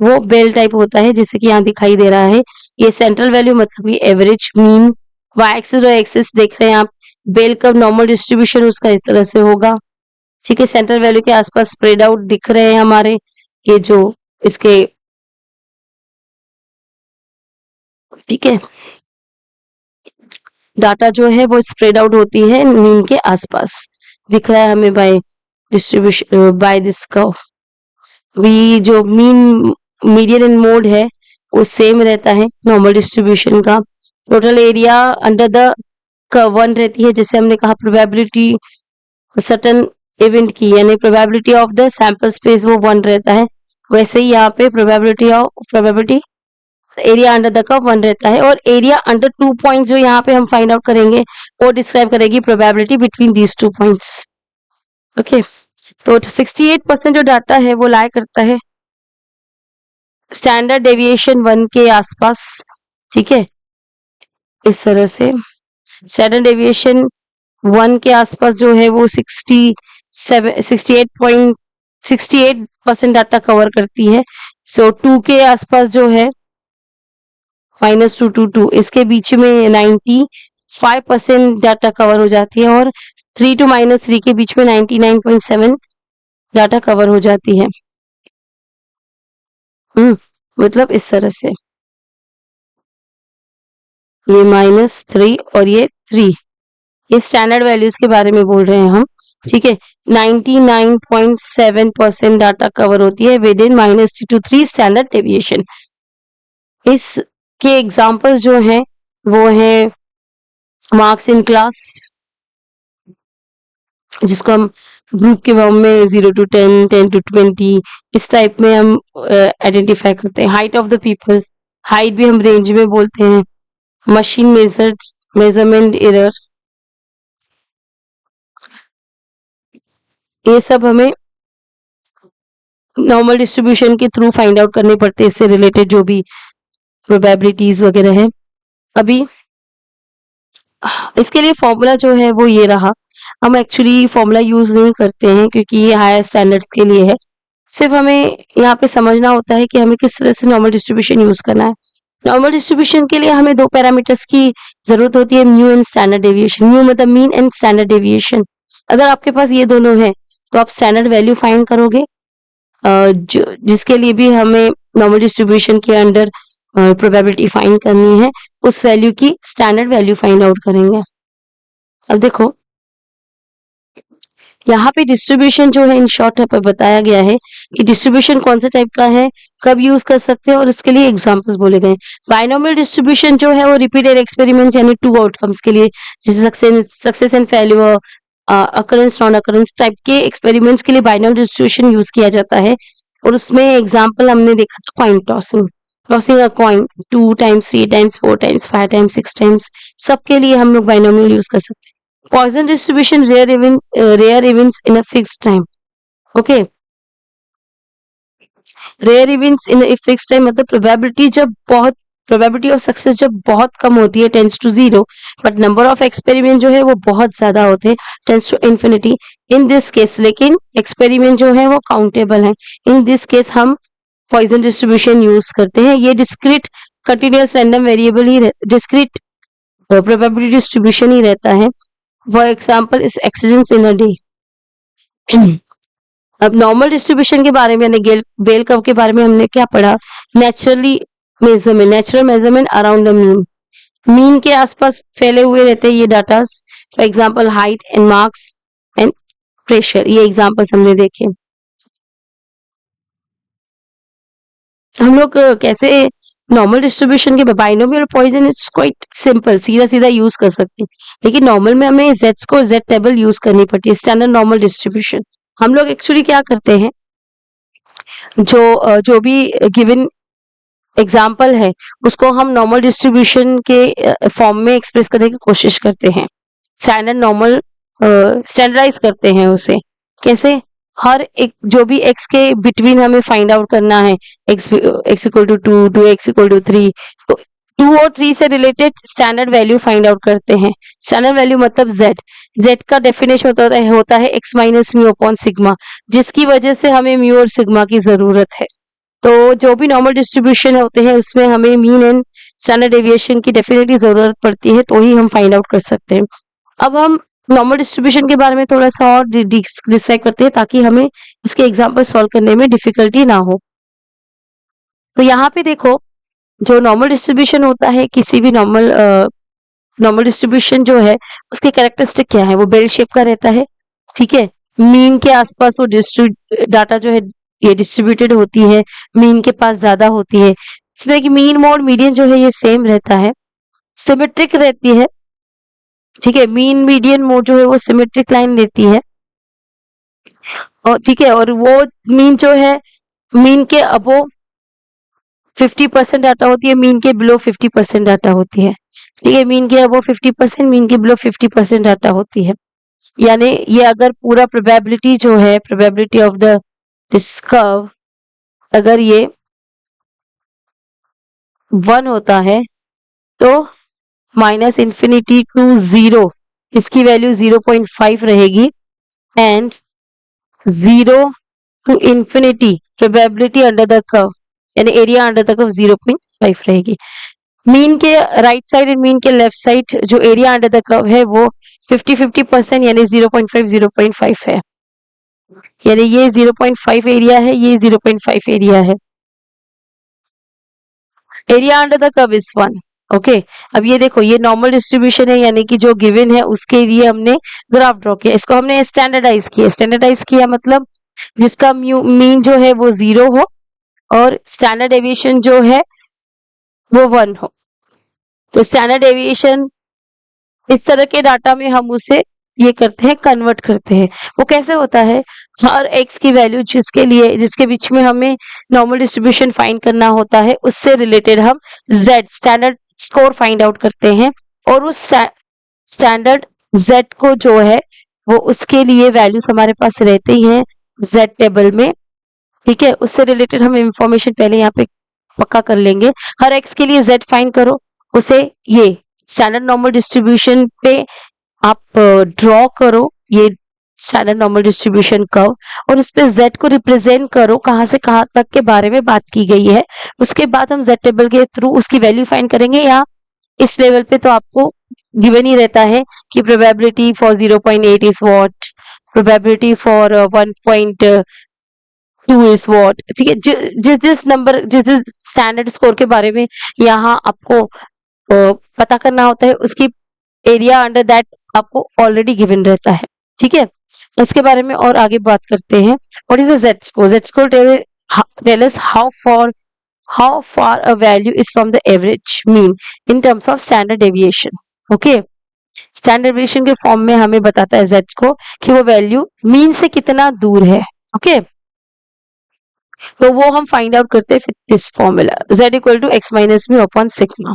वो बेल टाइप होता है, जैसे कि यहाँ दिखाई दे रहा है। ये सेंट्रल वैल्यू मतलब ये एवरेज मीन, वाई एक्सिस और एक्सिस देख रहे हैं आप। बेल कर्व नॉर्मल डिस्ट्रीब्यूशन उसका इस तरह से होगा। ठीक है, सेंट्रल वैल्यू के आसपास स्प्रेड आउट दिख रहे हैं हमारे ये जो इसके। ठीक है, डाटा जो है वो स्प्रेड आउट होती है मीन के आसपास, दिख रहा है हमें by distribution by this curve. वी जो मीन मीडियन एंड मोड है वो सेम रहता है नॉर्मल डिस्ट्रीब्यूशन का। Total area under the curve 1 रहती है, जैसे हमने कहा प्रोबेबिलिटी सर्टेन इवेंट की यानी probability of the sample space वो 1 रहता है, वैसे ही यहाँ पे probability area under the curve 1 रहता है। और एरिया अंडर 2 पॉइंट्स जो यहाँ पे हम फाइंड आउट करेंगे वो डिस्क्राइब करेगी probability between these 2 points. Okay, तो 68% जो डाटा है वो लाई करता है स्टैंडर्ड डेविएशन 1 के आसपास। ठीक है, इस तरह से स्टैंडर्ड डेविएशन 1 के आसपास जो है वो 68% डाटा कवर करती है। सो 2 के आसपास जो है -2 to 2 इसके बीच में 95% डाटा कवर हो जाती है, और 3 to -3 के बीच में 99.7 डाटा कवर हो जाती है। मतलब इस तरह से ये -3 और ये 3, ये स्टैंडर्ड वैल्यूज के बारे में बोल रहे हैं हम। ठीक है, 99.7% डाटा कवर होती है with in -2 to 3 standard deviation. इसके एग्जांपल्स जो हैं वो है मार्क्स इन क्लास, जिसको हम ग्रुप के फॉर्म में 0 to 10, 10 to 20 इस टाइप में हम आइडेंटिफाई करते हैं। Height of the people, height भी हम रेंज में बोलते हैं। मशीन मेजरमेंट एरर, ये सब हमें नॉर्मल डिस्ट्रीब्यूशन के थ्रू फाइंड आउट करने पड़ते हैं, इससे रिलेटेड जो भी प्रोबेबिलिटीज वगैरह है। अभी इसके लिए फॉर्मूला जो है वो ये रहा। हम एक्चुअली फॉर्मूला यूज नहीं करते हैं क्योंकि ये हायर स्टैंडर्ड्स के लिए है। सिर्फ हमें यहाँ पे समझना होता है कि हमें किस तरह से नॉर्मल डिस्ट्रीब्यूशन यूज करना है। नॉर्मल डिस्ट्रीब्यूशन के लिए हमें दो पैरामीटर्स की जरूरत होती है, mu and standard deviation. Mu मतलब मीन एंड स्टैंडर्ड डेविएशन। अगर आपके पास ये दोनों है तो आप स्टैंडर्ड वैल्यू फाइंड करोगे, जिसके लिए भी हमें नॉर्मल डिस्ट्रीब्यूशन के अंडर प्रोबेबिलिटी फाइंड करनी है, उस वैल्यू की स्टैंडर्ड वैल्यू फाइंड आउट करेंगे। अब देखो यहाँ पे डिस्ट्रीब्यूशन जो है इन शॉर्ट पे बताया गया है कि डिस्ट्रीब्यूशन कौन से टाइप का है, कब यूज कर सकते हैं और उसके लिए एग्जांपल्स बोले गए। बाइनोमियल डिस्ट्रीब्यूशन जो है वो रिपीटेड एक्सपेरिमेंट्स यानी 2 आउटकम्स के लिए, जैसे success and failure, occurrence non occurrence type के एक्सपेरिमेंट्स के लिए बाइनोमियल डिस्ट्रीब्यूशन यूज किया जाता है। और उसमें एग्जाम्पल हमने देखा था coin tossing, tossing a coin 2 times, 3 times, 4 times, 5 times, 6 times, सबके लिए हम लोग बाइनोमियल यूज कर सकते हैं। Poisson distribution, rare events in a fixed time. Okay, rare events in a fixed time मतलब probability of success जब बहुत कम होती है, tends to 0, but number of experiment जो है वो बहुत ज्यादा होते हैं, tends to infinity. In this case लेकिन experiment जो है वो countable है। In this case हम Poisson distribution use करते हैं। ये discrete continuous random variable ही discrete probability distribution ही रहता है। For example is accidents in a day. अब नॉर्मल डिस्ट्रीब्यूशन के बारे में यानी बेल कर्व के बारे में हमने क्या पढ़ा, natural measurement around the mean, mean के आसपास फैले हुए रहते हैं ये data. For example height and marks and pressure, ये एग्जांपल्स हमने देखे। हम लोग कैसे नॉर्मल डिस्ट्रीब्यूशन के binomial Poisson is quite simple, सीधा सीधा यूज कर सकते हैं, लेकिन नॉर्मल में हमें जेड्स को जेड टेबल यूज करनी पड़ती है, स्टैंडर्ड नॉर्मल डिस्ट्रीब्यूशन। हम लोग एक्चुअली क्या करते हैं, जो भी गिवन एग्जाम्पल है उसको हम नॉर्मल डिस्ट्रीब्यूशन के फॉर्म में एक्सप्रेस करने की कोशिश करते हैं, स्टैंडर्डाइज करते हैं उसे। कैसे, हर एक जो भी x के बिटवीन हमें फाइंड आउट करना है, x equal to 2 to x equal to 3, तो 2 और 3 से related standard value find out करते हैं। स्टैंडर्ड वैल्यू मतलब z का डेफिनेशन होता है x minus mu upon sigma, जिसकी वजह से हमें म्यू और सिग्मा की जरूरत है। तो जो भी नॉर्मल डिस्ट्रीब्यूशन होते हैं उसमें हमें मीन एंड स्टैंडर्ड डेविएशन की डेफिनेटली जरूरत पड़ती है, तो ही हम फाइंड आउट कर सकते हैं। अब हम नॉर्मल डिस्ट्रीब्यूशन के बारे में थोड़ा सा और डिस्क्राइब करते हैं ताकि हमें इसके एग्जाम्पल सॉल्व करने में डिफिकल्टी ना हो। तो यहाँ पे देखो, जो नॉर्मल डिस्ट्रीब्यूशन होता है, किसी भी नॉर्मल डिस्ट्रीब्यूशन जो है उसके कैरेक्टरिस्टिक क्या है, वो बेल शेप का रहता है। ठीक है, मीन के आसपास वो डाटा जो है ये डिस्ट्रीब्यूटेड होती है, मीन के पास ज्यादा होती है। इसमें कि मीन मोड मीडियन जो है ये सेम रहता है, सिमेट्रिक रहती है। ठीक है, मीन मीडियन मोड जो है वो सिमेट्रिक लाइन लेती है, और ठीक है, और वो मीन जो है मीन के अबो 50% डाटा होती है, मीन के बिलो 50% डाटा होती है। ठीक है, मीन के अबो 50%, मीन के बिलो 50% डाटा होती है। यानी ये अगर पूरा प्रोबेबिलिटी जो है, probability of the this curve, अगर ये 1 होता है तो माइनस इंफिनिटी टू 0 इसकी वैल्यू 0.5 रहेगी, and 0 to infinity probability under the curve यानी एरिया अंडर द कर्व 0.5 रहेगी। मीन के राइट साइड एंड मीन के लेफ्ट साइड जो एरिया अंडर द कर्व है वो 50-50% यानी 0.5 है, यानी ये 0.5 एरिया है, ये 0.5 एरिया है। Area under the curve is 1। Okay, अब ये देखो, ये नॉर्मल डिस्ट्रीब्यूशन है, यानी कि जो गिवन है उसके लिए हमने ग्राफ ड्रॉ किया, इसको हमने स्टैंडर्डाइज किया मतलब जिसका मीन जो है वो 0 हो और स्टैंडर्ड डेविएशन जो है वो 1 हो। तो स्टैंडर्ड डेविएशन इस तरह के डाटा में हम उसे ये करते हैं, कन्वर्ट करते हैं। वो कैसे होता है, हर एक्स की वैल्यू जिसके बीच में हमें नॉर्मल डिस्ट्रीब्यूशन फाइंड करना होता है, उससे रिलेटेड हम Z standard score find out करते हैं, और उस स्टैंडर्ड जेड को जो है वो उसके लिए वैल्यूज हमारे पास रहते ही हैं जेड टेबल में। ठीक है, उससे रिलेटेड हम इंफॉर्मेशन पहले यहाँ पे पक्का कर लेंगे। हर एक्स के लिए जेड फाइंड करो, उसे ये स्टैंडर्ड नॉर्मल डिस्ट्रीब्यूशन पे आप ड्रॉ करो, ये स्टैंडर्ड नॉर्मल डिस्ट्रीब्यूशन कर्व, और उस पे z को रिप्रेजेंट करो, कहाँ से कहाँ तक के बारे में बात की गई है। उसके बाद हम z टेबल के थ्रू उसकी वैल्यू फाइंड करेंगे। या इस लेवल पे तो आपको गिवन ही रहता है कि probability for 0.8 is what, probability for 1.2 is what. ठीक है, जिस नंबर जिस स्टैंडर्ड स्कोर के बारे में यहाँ आपको पता करना होता है, उसकी एरिया अंडर दैट आपको ऑलरेडी गिवन रहता है। ठीक है, इसके बारे में और आगे बात करते हैं। What is the z score? Z score tell us how far a value is from the average mean in terms of standard deviation. Okay, standard deviation के फॉर्म में हमें बताता है जेड स्कोर कि वो वैल्यू मीन से कितना दूर है। ओके, तो वो हम फाइंड आउट करते हैं इस formula z equal to x minus mu upon sigma.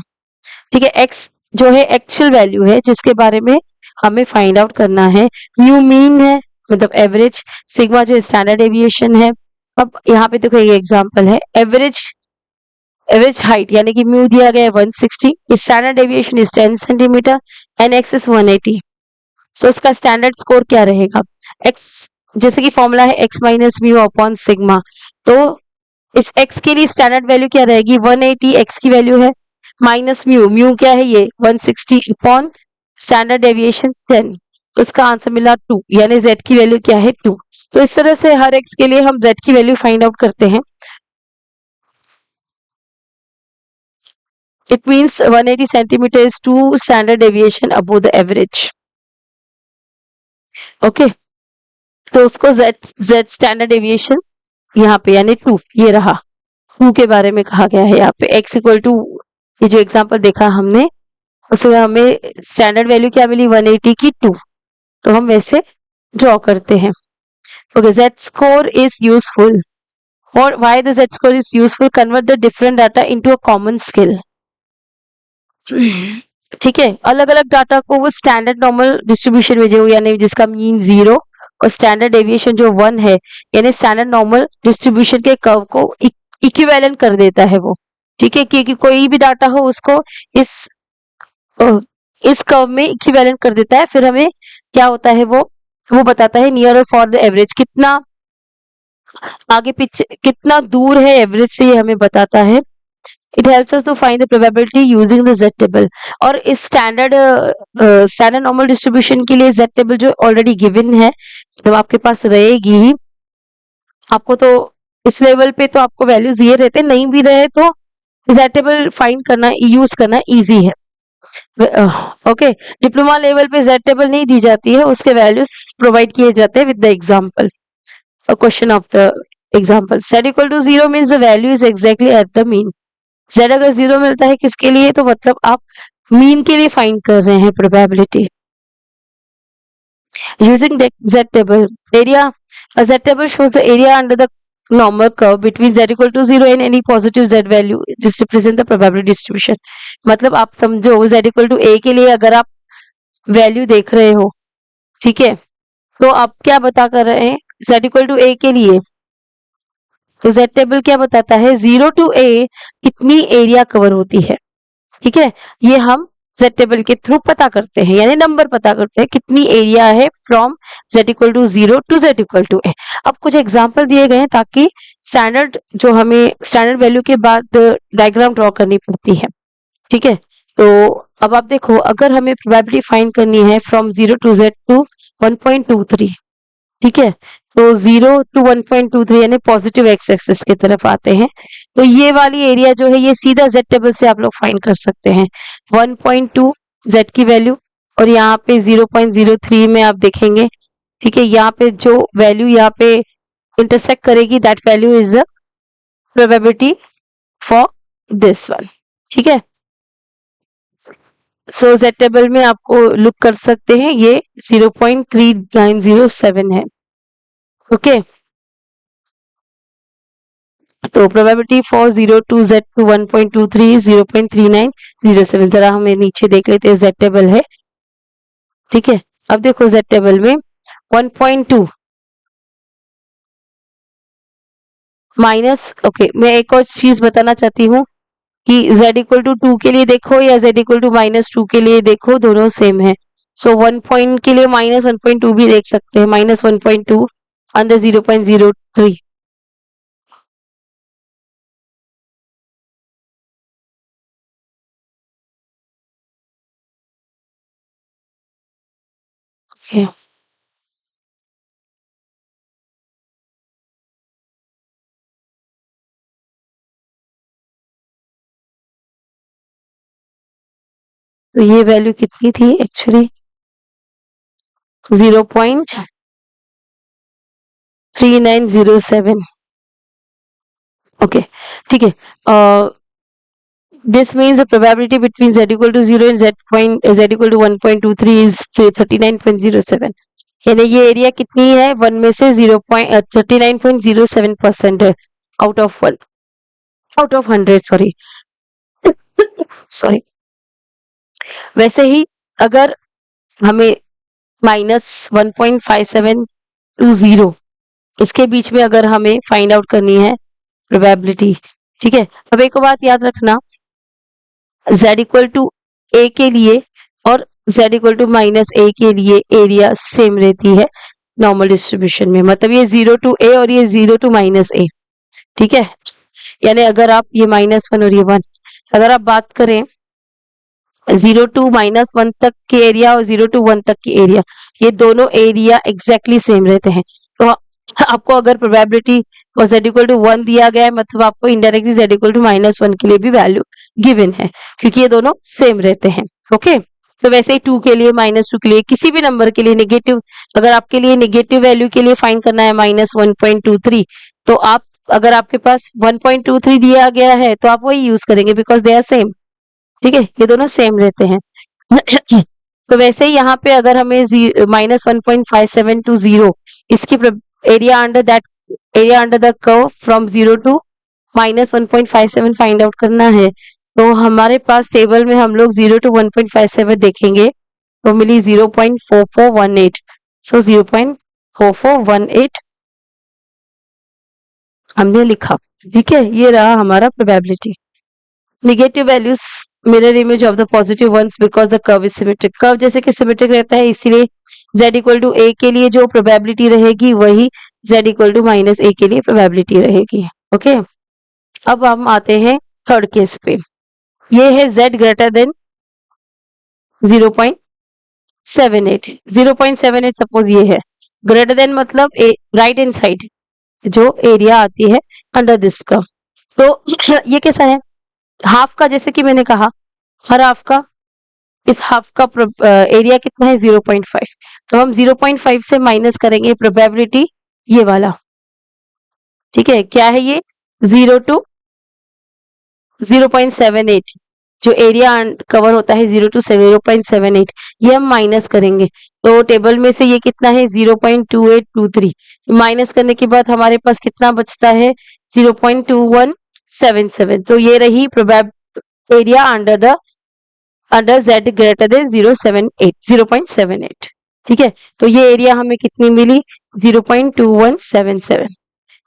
ठीक है, x जो है एक्चुअल वैल्यू है जिसके बारे में हमें फाइंड आउट करना है, म्यू मीन है मतलब एवरेज, सिग्मा जो स्टैंडर्ड डेविएशन है। अब यहाँ पे देखो ये एग्जांपल है, एवरेज हाइट यानी कि म्यू दिया गया है 160, standard deviation is 10 centimetre and x is 180। सो इसका स्टैंडर्ड स्कोर क्या रहेगा, x जैसे कि फॉर्मूला है x minus mu upon sigma, तो इस x के लिए स्टैंडर्ड वैल्यू क्या रहेगी, 180 x की वैल्यू है, माइनस म्यू क्या है ये 160 अपॉन स्टैंडर्ड डेविएशन 10, तो इसका आंसर मिला 2, यानी z की वैल्यू क्या है 2। तो इस तरह से हर x के लिए हम z की वैल्यू फाइंड आउट करते हैं। It means 180 centimetre is 2 standard deviation above the average. Okay, तो उसको z स्टैंडर्ड डेविएशन यहाँ पे यानी 2 ये रहा, 2 के बारे में कहा गया है यहाँ पे। x इक्वल टू ये जो एग्जांपल देखा हमने उसमें हमें स्टैंडर्ड वैल्यू क्या मिली 180 की 2, तो हम वैसे ड्रॉ करते हैं। Okay, z score is useful और why the z score is useful, convert the different data into a common scale. ठीक है, अलग अलग डाटा को वो स्टैंडर्ड नॉर्मल डिस्ट्रीब्यूशन में जो यानी जिसका मीन 0 और स्टैंडर्ड डेविएशन जो 1 है, यानी स्टैंडर्ड नॉर्मल डिस्ट्रीब्यूशन के कर्व को इक्विवेलेंट कर देता है वो। ठीक है, क्योंकि कोई भी डाटा हो उसको इस कर्व में इक्विवेलेंट कर देता है। फिर हमें क्या होता है वो बताता है नियर और फॉर द एवरेज, कितना आगे पीछे कितना दूर है एवरेज से, ये हमें बताता है। It helps us to find the probability using the z table. और इस स्टैंडर्ड नॉर्मल डिस्ट्रीब्यूशन के लिए जेड टेबल जो ऑलरेडी गिवन है तो आपके पास रहेगी ही। आपको तो इस लेवल पे तो आपको वैल्यूज ये रहते, नहीं भी रहे तो जेड टेबल फाइंड करना यूज करना इजी है। ओके, डिप्लोमा लेवल पे जेड टेबल नहीं दी जाती है, उसके वैल्यूज प्रोवाइड किए जाते हैं with the example. A question of the example, z equal to 0 means the value is exactly at the mean। z अगर 0 मिलता है किसके लिए, तो मतलब आप मीन के लिए फाइंड कर रहे हैं probability. Using z table area, a z table shows the area under the normal curve between z equal to 0 and any positive z value, this represent the probability distribution। मतलब आप समझो z equal to a के लिए अगर आप value देख रहे हो, ठीक है, तो आप क्या बता कर रहे हैं z इक्वल टू a के लिए, तो z टेबल क्या बताता है 0 टू a कितनी एरिया कवर होती है। ठीक है, ये हम z टेबल के थ्रू पता करते हैं, यानी नंबर पता करते हैं कितनी एरिया है from z equal to 0 to z equal to a। अब कुछ एग्जांपल दिए गए हैं ताकि स्टैंडर्ड जो हमें स्टैंडर्ड वैल्यू के बाद डायग्राम ड्रॉ करनी पड़ती है। ठीक है, तो अब आप देखो अगर हमें प्रोबेबिलिटी फाइंड करनी है फ्रॉम 0 टू z टू 1.23, ठीक है, तो 0 टू 1.23 यानी पॉजिटिव एक्स एक्सिस की तरफ आते हैं, तो ये वाली एरिया जो है ये सीधा z टेबल से आप लोग फाइंड कर सकते हैं। 1.2 z की वैल्यू और यहाँ पे 0.03 में आप देखेंगे, ठीक है, यहाँ पे जो वैल्यू यहाँ पे इंटरसेक्ट करेगी that value is the probability for this one. ठीक है, सो Z टेबल में आपको लुक कर सकते हैं, ये 0.3907 है। ओके, तो probability for 0 to Z to 1.23 is 0.3907। जरा हमें नीचे देख लेते हैं, Z टेबल है, ठीक है। अब देखो Z टेबल में 1.2 माइनस, ओके, मैं एक और चीज बताना चाहती हूँ कि z इक्वल टू 2 के लिए देखो या z इक्वल टू -2 के लिए देखो, दोनों सेम है। सो 1 पॉइंट के लिए -1.2 भी देख सकते हैं, -1.2 अंडर 0.03। ओके, तो ये वैल्यू कितनी थी एक्चुअली, 0.3907। ओके, ठीक है। This means the probability between z equal to 0 and z equal to 1.23 is 39.07। यानी ये एरिया कितनी है, 1 में से 39.07% है, out of 1, out of 100, sorry sorry. वैसे ही अगर हमें -1.57 टू 0, इसके बीच में अगर हमें फाइंड आउट करनी है प्रोबेबिलिटी, ठीक है। अब एक बात याद रखना, z इक्वल टू a के लिए और z इक्वल टू -a के लिए एरिया सेम रहती है नॉर्मल डिस्ट्रीब्यूशन में, मतलब ये 0 टू a और ये 0 टू -a, ठीक है। यानी अगर आप ये -1 और ये 1, अगर आप बात करें 0 टू -1 तक के एरिया और 0 टू 1 तक की एरिया, ये दोनों एरिया एग्जैक्टली सेम रहते हैं। तो आपको अगर प्रोबेबिलिटी को z इक्वल टू 1 दिया गया है, मतलब आपको इनडायरेक्टली z इक्वल टू -1 के लिए भी वैल्यू गिवन है, क्योंकि ये दोनों सेम रहते हैं। ओके, तो वैसे ही 2 के लिए, -2 के लिए, किसी भी नंबर के लिए नेगेटिव, अगर आपके लिए नेगेटिव वैल्यू के लिए फाइंड करना है -1.23, तो आप, अगर आपके पास 1.23 दिया गया है तो आप वही यूज करेंगे, बिकॉज दे आर सेम, ठीक है, ये दोनों सेम रहते हैं। तो वैसे ही यहाँ पे अगर हमें -1.57 टू 0, इसकी area under that, area under the curve from 0 to -1.57 find out करना है, तो हमारे पास टेबल में हम लोग 0 टू 1.57 देखेंगे, तो मिली 0.4418। सो 0.4418 हमने लिखा, ठीक है। ये रहा हमारा probability. Negative values mirror image of the positive once because the curve is symmetric. Curve जैसे कि सिमेट्रिक रहता है, इसीलिए z इक्वल टू a के लिए जो प्रोबेबिलिटी रहेगी वही z इक्वल टू -a के लिए प्रोबेबिलिटी रहेगी। ओके, अब हम आते हैं थर्ड केस पे। ये है z ग्रेटर देन 0.78। 0.78 सपोज ये है, ग्रेटर देन मतलब राइट हैंड साइड जो एरिया आती है अंडर दिस कर्व। तो ये कैसा है, हाफ का, जैसे कि मैंने कहा हर हाफ का, इस हाफ का एरिया कितना है 0.5, तो हम 0.5 से माइनस करेंगे प्रोबेबिलिटी ये वाला, ठीक है। क्या है ये, 0 टू 0.78, जो एरिया कवर होता है 0 टू 0.78, ये हम माइनस करेंगे। तो टेबल में से ये कितना है 0.2823, माइनस करने के बाद हमारे पास कितना बचता है 0.2177। तो ये रही प्रोबेब area under z greater than 0.78, ठीक है। तो ये एरिया हमें कितनी मिली 0.2177,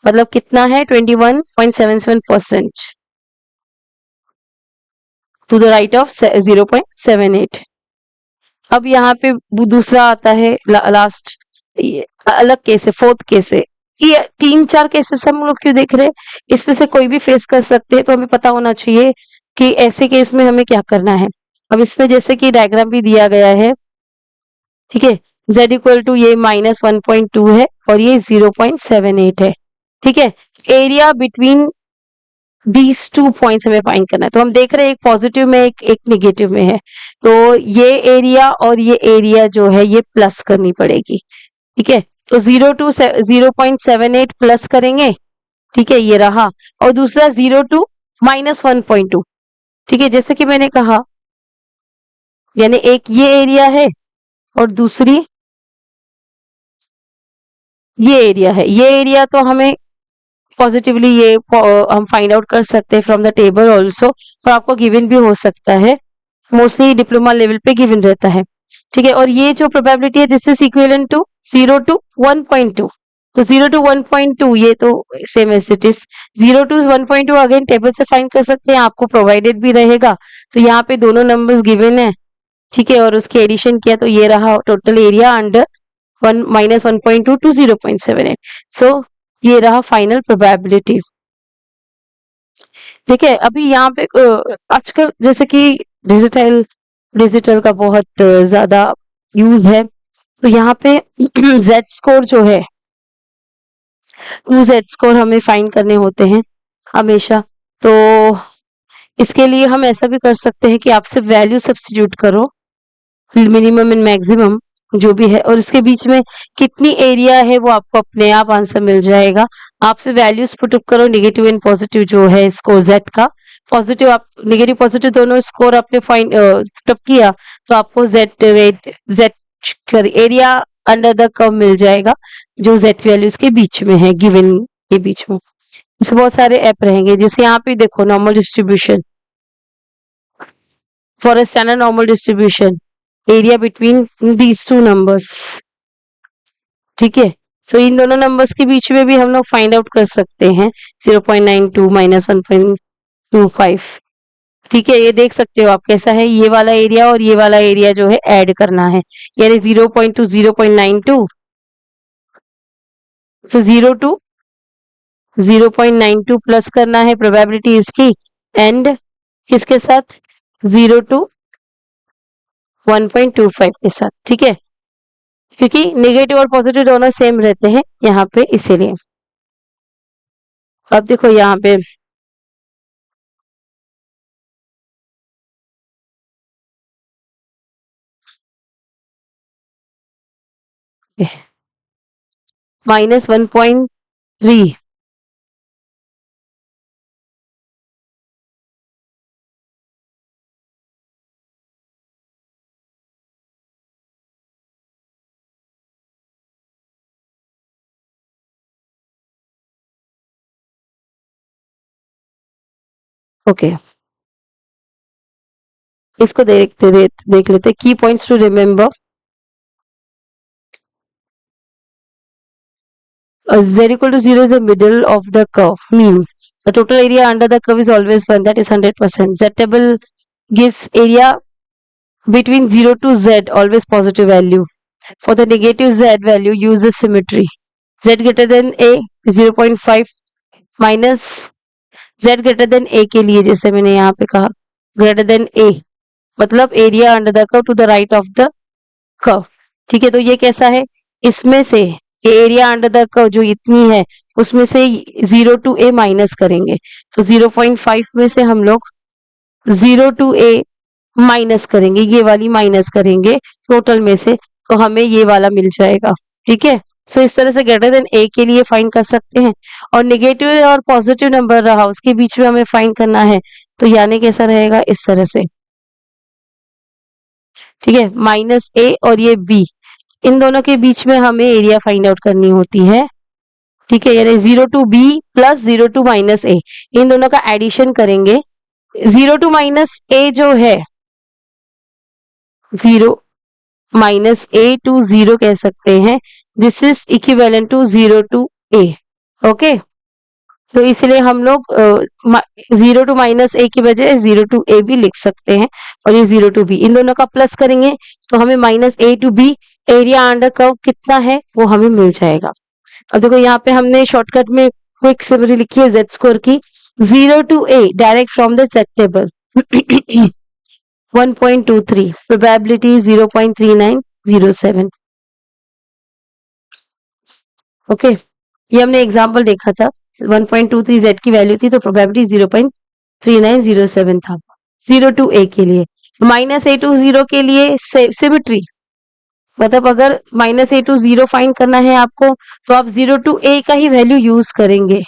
मतलब कितना है 21.77% टू द राइट ऑफ 0.78। अब यहाँ पे दूसरा आता है लास्ट, अलग केस है, फोर्थ केस है। ये 3-4 केसेस हम लोग क्यों देख रहे हैं, इसमें से कोई भी फेस कर सकते हैं, तो हमें पता होना चाहिए कि ऐसे केस में हमें क्या करना है। अब इसमें जैसे कि डायग्राम भी दिया गया है, ठीक है, z इक्वल टू ये -1.2 है और ये 0.78 है, ठीक है। एरिया बिटवीन दीज 2 पॉइंट्स हमें फाइंड करना है। तो हम देख रहे हैं एक पॉजिटिव में, एक नेगेटिव में है, तो ये एरिया और ये एरिया जो है ये प्लस करनी पड़ेगी, ठीक है। तो 0 टू 0.78 प्लस करेंगे, ठीक है, ये रहा। और दूसरा 0 टू -1.2, ठीक है। जैसे कि मैंने कहा यानी एक ये एरिया है और दूसरी ये एरिया है। ये एरिया तो हमें पॉजिटिवली ये हम फाइंड आउट कर सकते हैं फ्रॉम द टेबल ऑल्सो, और आपको गिवन भी हो सकता है, मोस्टली डिप्लोमा लेवल पे गिवन रहता है। ठीक है, और ये जो प्रोबेबिलिटी है this is equivalent to 0 to 1.2। तो 0 to 1.2 ये तो same as it is. 0 to 1.2 again table से फाइंड कर सकते हैं, आपको प्रोवाइडेड भी रहेगा। तो यहाँ पे दोनों नंबर्स गिवन है, ठीक है, और उसके एडिशन किया तो ये रहा टोटल एरिया अंडर 1 - 1.2 to 0.78। सो ये रहा फाइनल प्रोबेबिलिटी। ठीक है, अभी यहाँ पे आजकल जैसे कि डिजिटल डिजिटल का बहुत ज्यादा यूज है, तो यहाँ पे जेड स्कोर जो है, 2 जेड स्कोर हमें फाइंड करने होते हैं हमेशा। तो इसके लिए हम ऐसा भी कर सकते हैं कि आप सिर्फ वैल्यू सब्स्टिट्यूट करो, मिनिमम एंड मैक्सिमम जो भी है, और इसके बीच में कितनी एरिया है वो आपको अपने आप आंसर मिल जाएगा। आपसे वैल्यूज पुटअप करो, नेगेटिव एंड पॉजिटिव जो है स्कोर जेड का। पॉजिटिव आप नेगेटिव पॉजिटिव दोनों स्कोर आपने फाइंड पुटअप किया तो आपको Z Z area under the curve मिल जाएगा, जो जेड वैल्यूज के बीच में है, गिवन के बीच में। इसमें बहुत सारे ऐप रहेंगे, जैसे यहाँ पे देखो normal distribution, for a standard normal distribution area between these two numbers. ठीक है, तो इन दोनों नंबर्स के बीच में भी हम लोग फाइंड आउट कर सकते हैं 0.92 - 1.25। ठीक है, ये देख सकते हो आप कैसा है, ये वाला एरिया और ये वाला एरिया जो है ऐड करना है, यानी 0.2 0.92, सो 0 to 0.92 प्लस करना है प्रोबेबिलिटी इसकी, एंड किसके साथ 0 to 1.25 के साथ। ठीक है, क्योंकि नेगेटिव और पॉजिटिव दोनों सेम रहते हैं यहाँ पे, इसीलिए। अब देखो यहाँ पे -1.3, ओके। इसको देख लेते की points to remember. Z equal to 0 is the middle of the curve, mean the total area under the curve is always 1, that is 100%. Z table gives area between 0 to Z, always positive value. For the negative Z value, use the symmetry. Z greater than A 0.5 minus Z greater than A के लिए, जैसे मैंने यहाँ पे कहा greater than A, मतलब area under the curve to the right of the curve. ठीक है, तो ये कैसा है, इसमें से एरिया अंडर द कर्व जो इतनी है उसमें से 0 to A माइनस करेंगे, तो 0.5 में से हम लोग 0 to A माइनस करेंगे, ये वाली माइनस करेंगे टोटल में से, तो हमें ये वाला मिल जाएगा। ठीक है, सो इस तरह से ग्रेटर देन A के लिए फाइंड कर सकते हैं, और नेगेटिव और पॉजिटिव नंबर रहा उसके बीच में हमें फाइंड करना है, तो यानी कैसा रहेगा, इस तरह से। ठीक है, -A और ये B, इन दोनों के बीच में हमें एरिया फाइंड आउट करनी होती है। ठीक है, यानी 0 to B plus 0 to -A, इन दोनों का एडिशन करेंगे। 0 to -A जो है 0 -A to 0 कह सकते हैं, this is equivalent to 0 to A। Okay, तो इसलिए हम लोग 0 to -A की बजाय 0 to A भी लिख सकते हैं, और ये 0 to B, इन दोनों का प्लस करेंगे तो हमें -A to B area under curve कितना है वो हमें मिल जाएगा। अब देखो यहाँ पे हमने शॉर्टकट में क्विक समरी लिखी है जेड स्कोर की, 0 to A direct from the z table 1.23, probability 0.3907। Okay, ये हमने एग्जांपल देखा था, 1.23 जेड की वैल्यू थी तो प्रोबेबिलिटी 0.3907 था 0 to A के लिए। -A to 0 के लिए सिमेट्री, मतलब अगर -A to 0 फाइंड करना है आपको तो आप 0 to A का ही वैल्यू यूज करेंगे।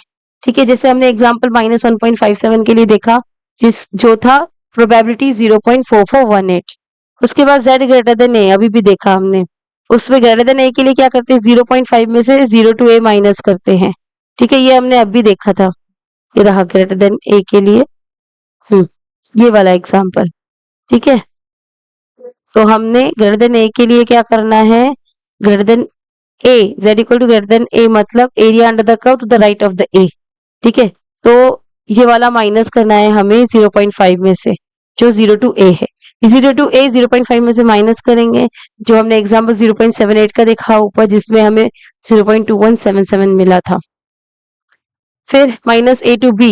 ठीक है, जैसे हमने एग्जांपल -1.57 के लिए देखा, जो था प्रोबेबिलिटी 0.4418। उसके बाद z ग्रेटर देन a, अभी भी देखा हमने, उसमें ग्रेटर देन a के लिए क्या करते हैं, 0.5 में से 0 to a माइनस करते हैं। ठीक है, ये हमने अभी देखा था, ये रहा ग्रेटर देन a के लिए। ये वाला एग्जाम्पल। ठीक है, तो हमने ग्रेटर देन a के लिए क्या करना है, greater than a, z equal to greater than a मतलब area under the curve to the right of the a। ठीक है, तो ये वाला माइनस करना है हमें 0.5 में से, जो 0 टू a है। 0 टू a 0.5 में से माइनस करेंगे, जो हमने एग्जाम्पल 0.78 का देखा ऊपर, जिसमें हमें 0.2177 मिला था। फिर माइनस a टू b,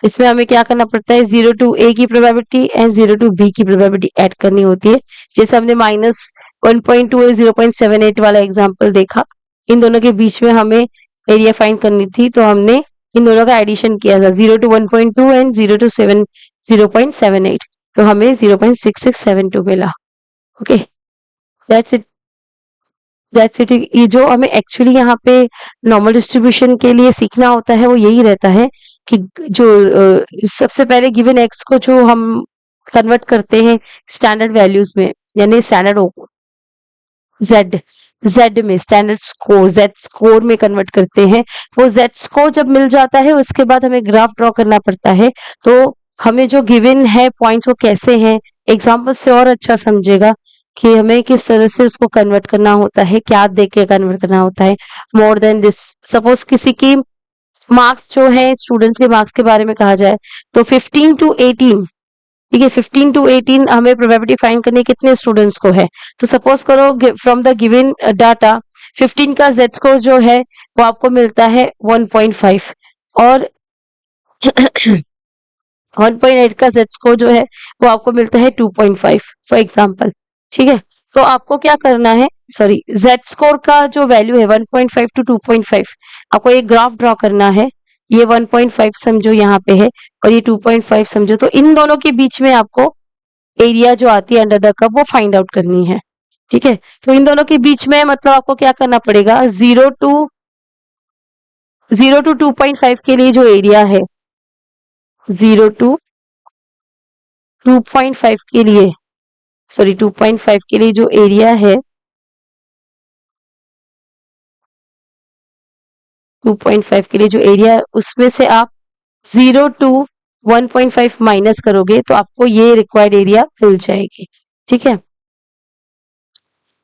इसमें हमें क्या करना पड़ता है, 0 टू a की प्रोबेबिलिटी एंड 0 टू b की प्रोबेबिलिटी ऐड करनी होती है। जैसे हमने -1.2 और 0.78 वाला एग्जांपल देखा, इन दोनों के बीच में हमें एरिया फाइंड करनी थी, तो हमने इन दोनों का एडिशन किया था, 0 टू 1.2 एंड 0 टू 0.78, तो हमें 0.6672 मिला। Okay, that's it, that's it. ये जो हमें एक्चुअली यहाँ पे नॉर्मल डिस्ट्रीब्यूशन के लिए सीखना होता है वो यही रहता है कि जो सबसे पहले गिवन एक्स को जो हम कन्वर्ट करते हैं स्टैंडर्ड वैल्यूज में, यानी स्टैंडर्ड जेड, जेड में स्टैंडर्ड स्कोर, जेड स्कोर में कन्वर्ट करते हैं। वो जेड स्कोर जब मिल जाता है उसके बाद हमें ग्राफ ड्रॉ करना पड़ता है, तो हमें जो गिवन है पॉइंट्स वो कैसे हैं, एग्जाम्पल से और अच्छा समझेगा कि हमें किस तरह से उसको कन्वर्ट करना होता है, क्या देख के कन्वर्ट करना होता है। मोर देन दिस, सपोज किसी की मार्क्स जो है, स्टूडेंट्स के मार्क्स के बारे में कहा जाए तो 15 टू 18, ठीक है, 15 टू 18 हमें प्रोबेबिलिटी फाइंड करनी है कितने स्टूडेंट्स को है। तो सपोज करो फ्रॉम द गिवन डाटा 15 का जेड स्कोर जो है वो आपको मिलता है 1.5 और 1.8 का जेड स्कोर जो है वो आपको मिलता है 2.5 फॉर एग्जाम्पल। ठीक है, तो आपको क्या करना है, सॉरी, जेड स्कोर का जो वैल्यू है 1.5 टू 2.5, आपको एक ग्राफ ड्रॉ करना है। ये 1.5 समझो यहाँ पे है और ये 2.5 समझो, तो इन दोनों के बीच में आपको एरिया जो आती है अंडर द कर्व वो फाइंड आउट करनी है। ठीक है, तो इन दोनों के बीच में मतलब आपको क्या करना पड़ेगा, 0 टू 2.5 के लिए जो एरिया है, 0 टू 2.5 के लिए, सॉरी 2.5 के लिए जो एरिया है, 2.5 के लिए जो एरिया है उसमें से आप 0 टू 1.5 माइनस करोगे तो आपको ये रिक्वायर्ड एरिया मिल जाएगी। ठीक है,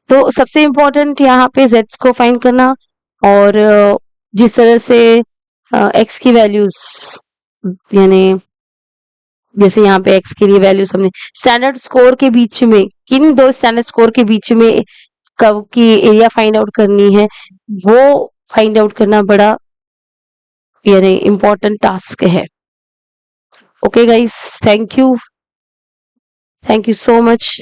तो सबसे इम्पोर्टेंट यहाँ पे जेड्स को फाइंड करना, और जिस तरह से एक्स की वैल्यूज, यानी जैसे यहाँ पे एक्स के लिए वैल्यूज हमने स्टैंडर्ड स्कोर के बीच में, किन दो स्टैंडर्ड स्कोर के बीच में कब की एरिया फाइंड आउट करनी है, वो फाइंड आउट करना बड़ा यानी इम्पोर्टेंट टास्क है। Okay guys, thank you so much.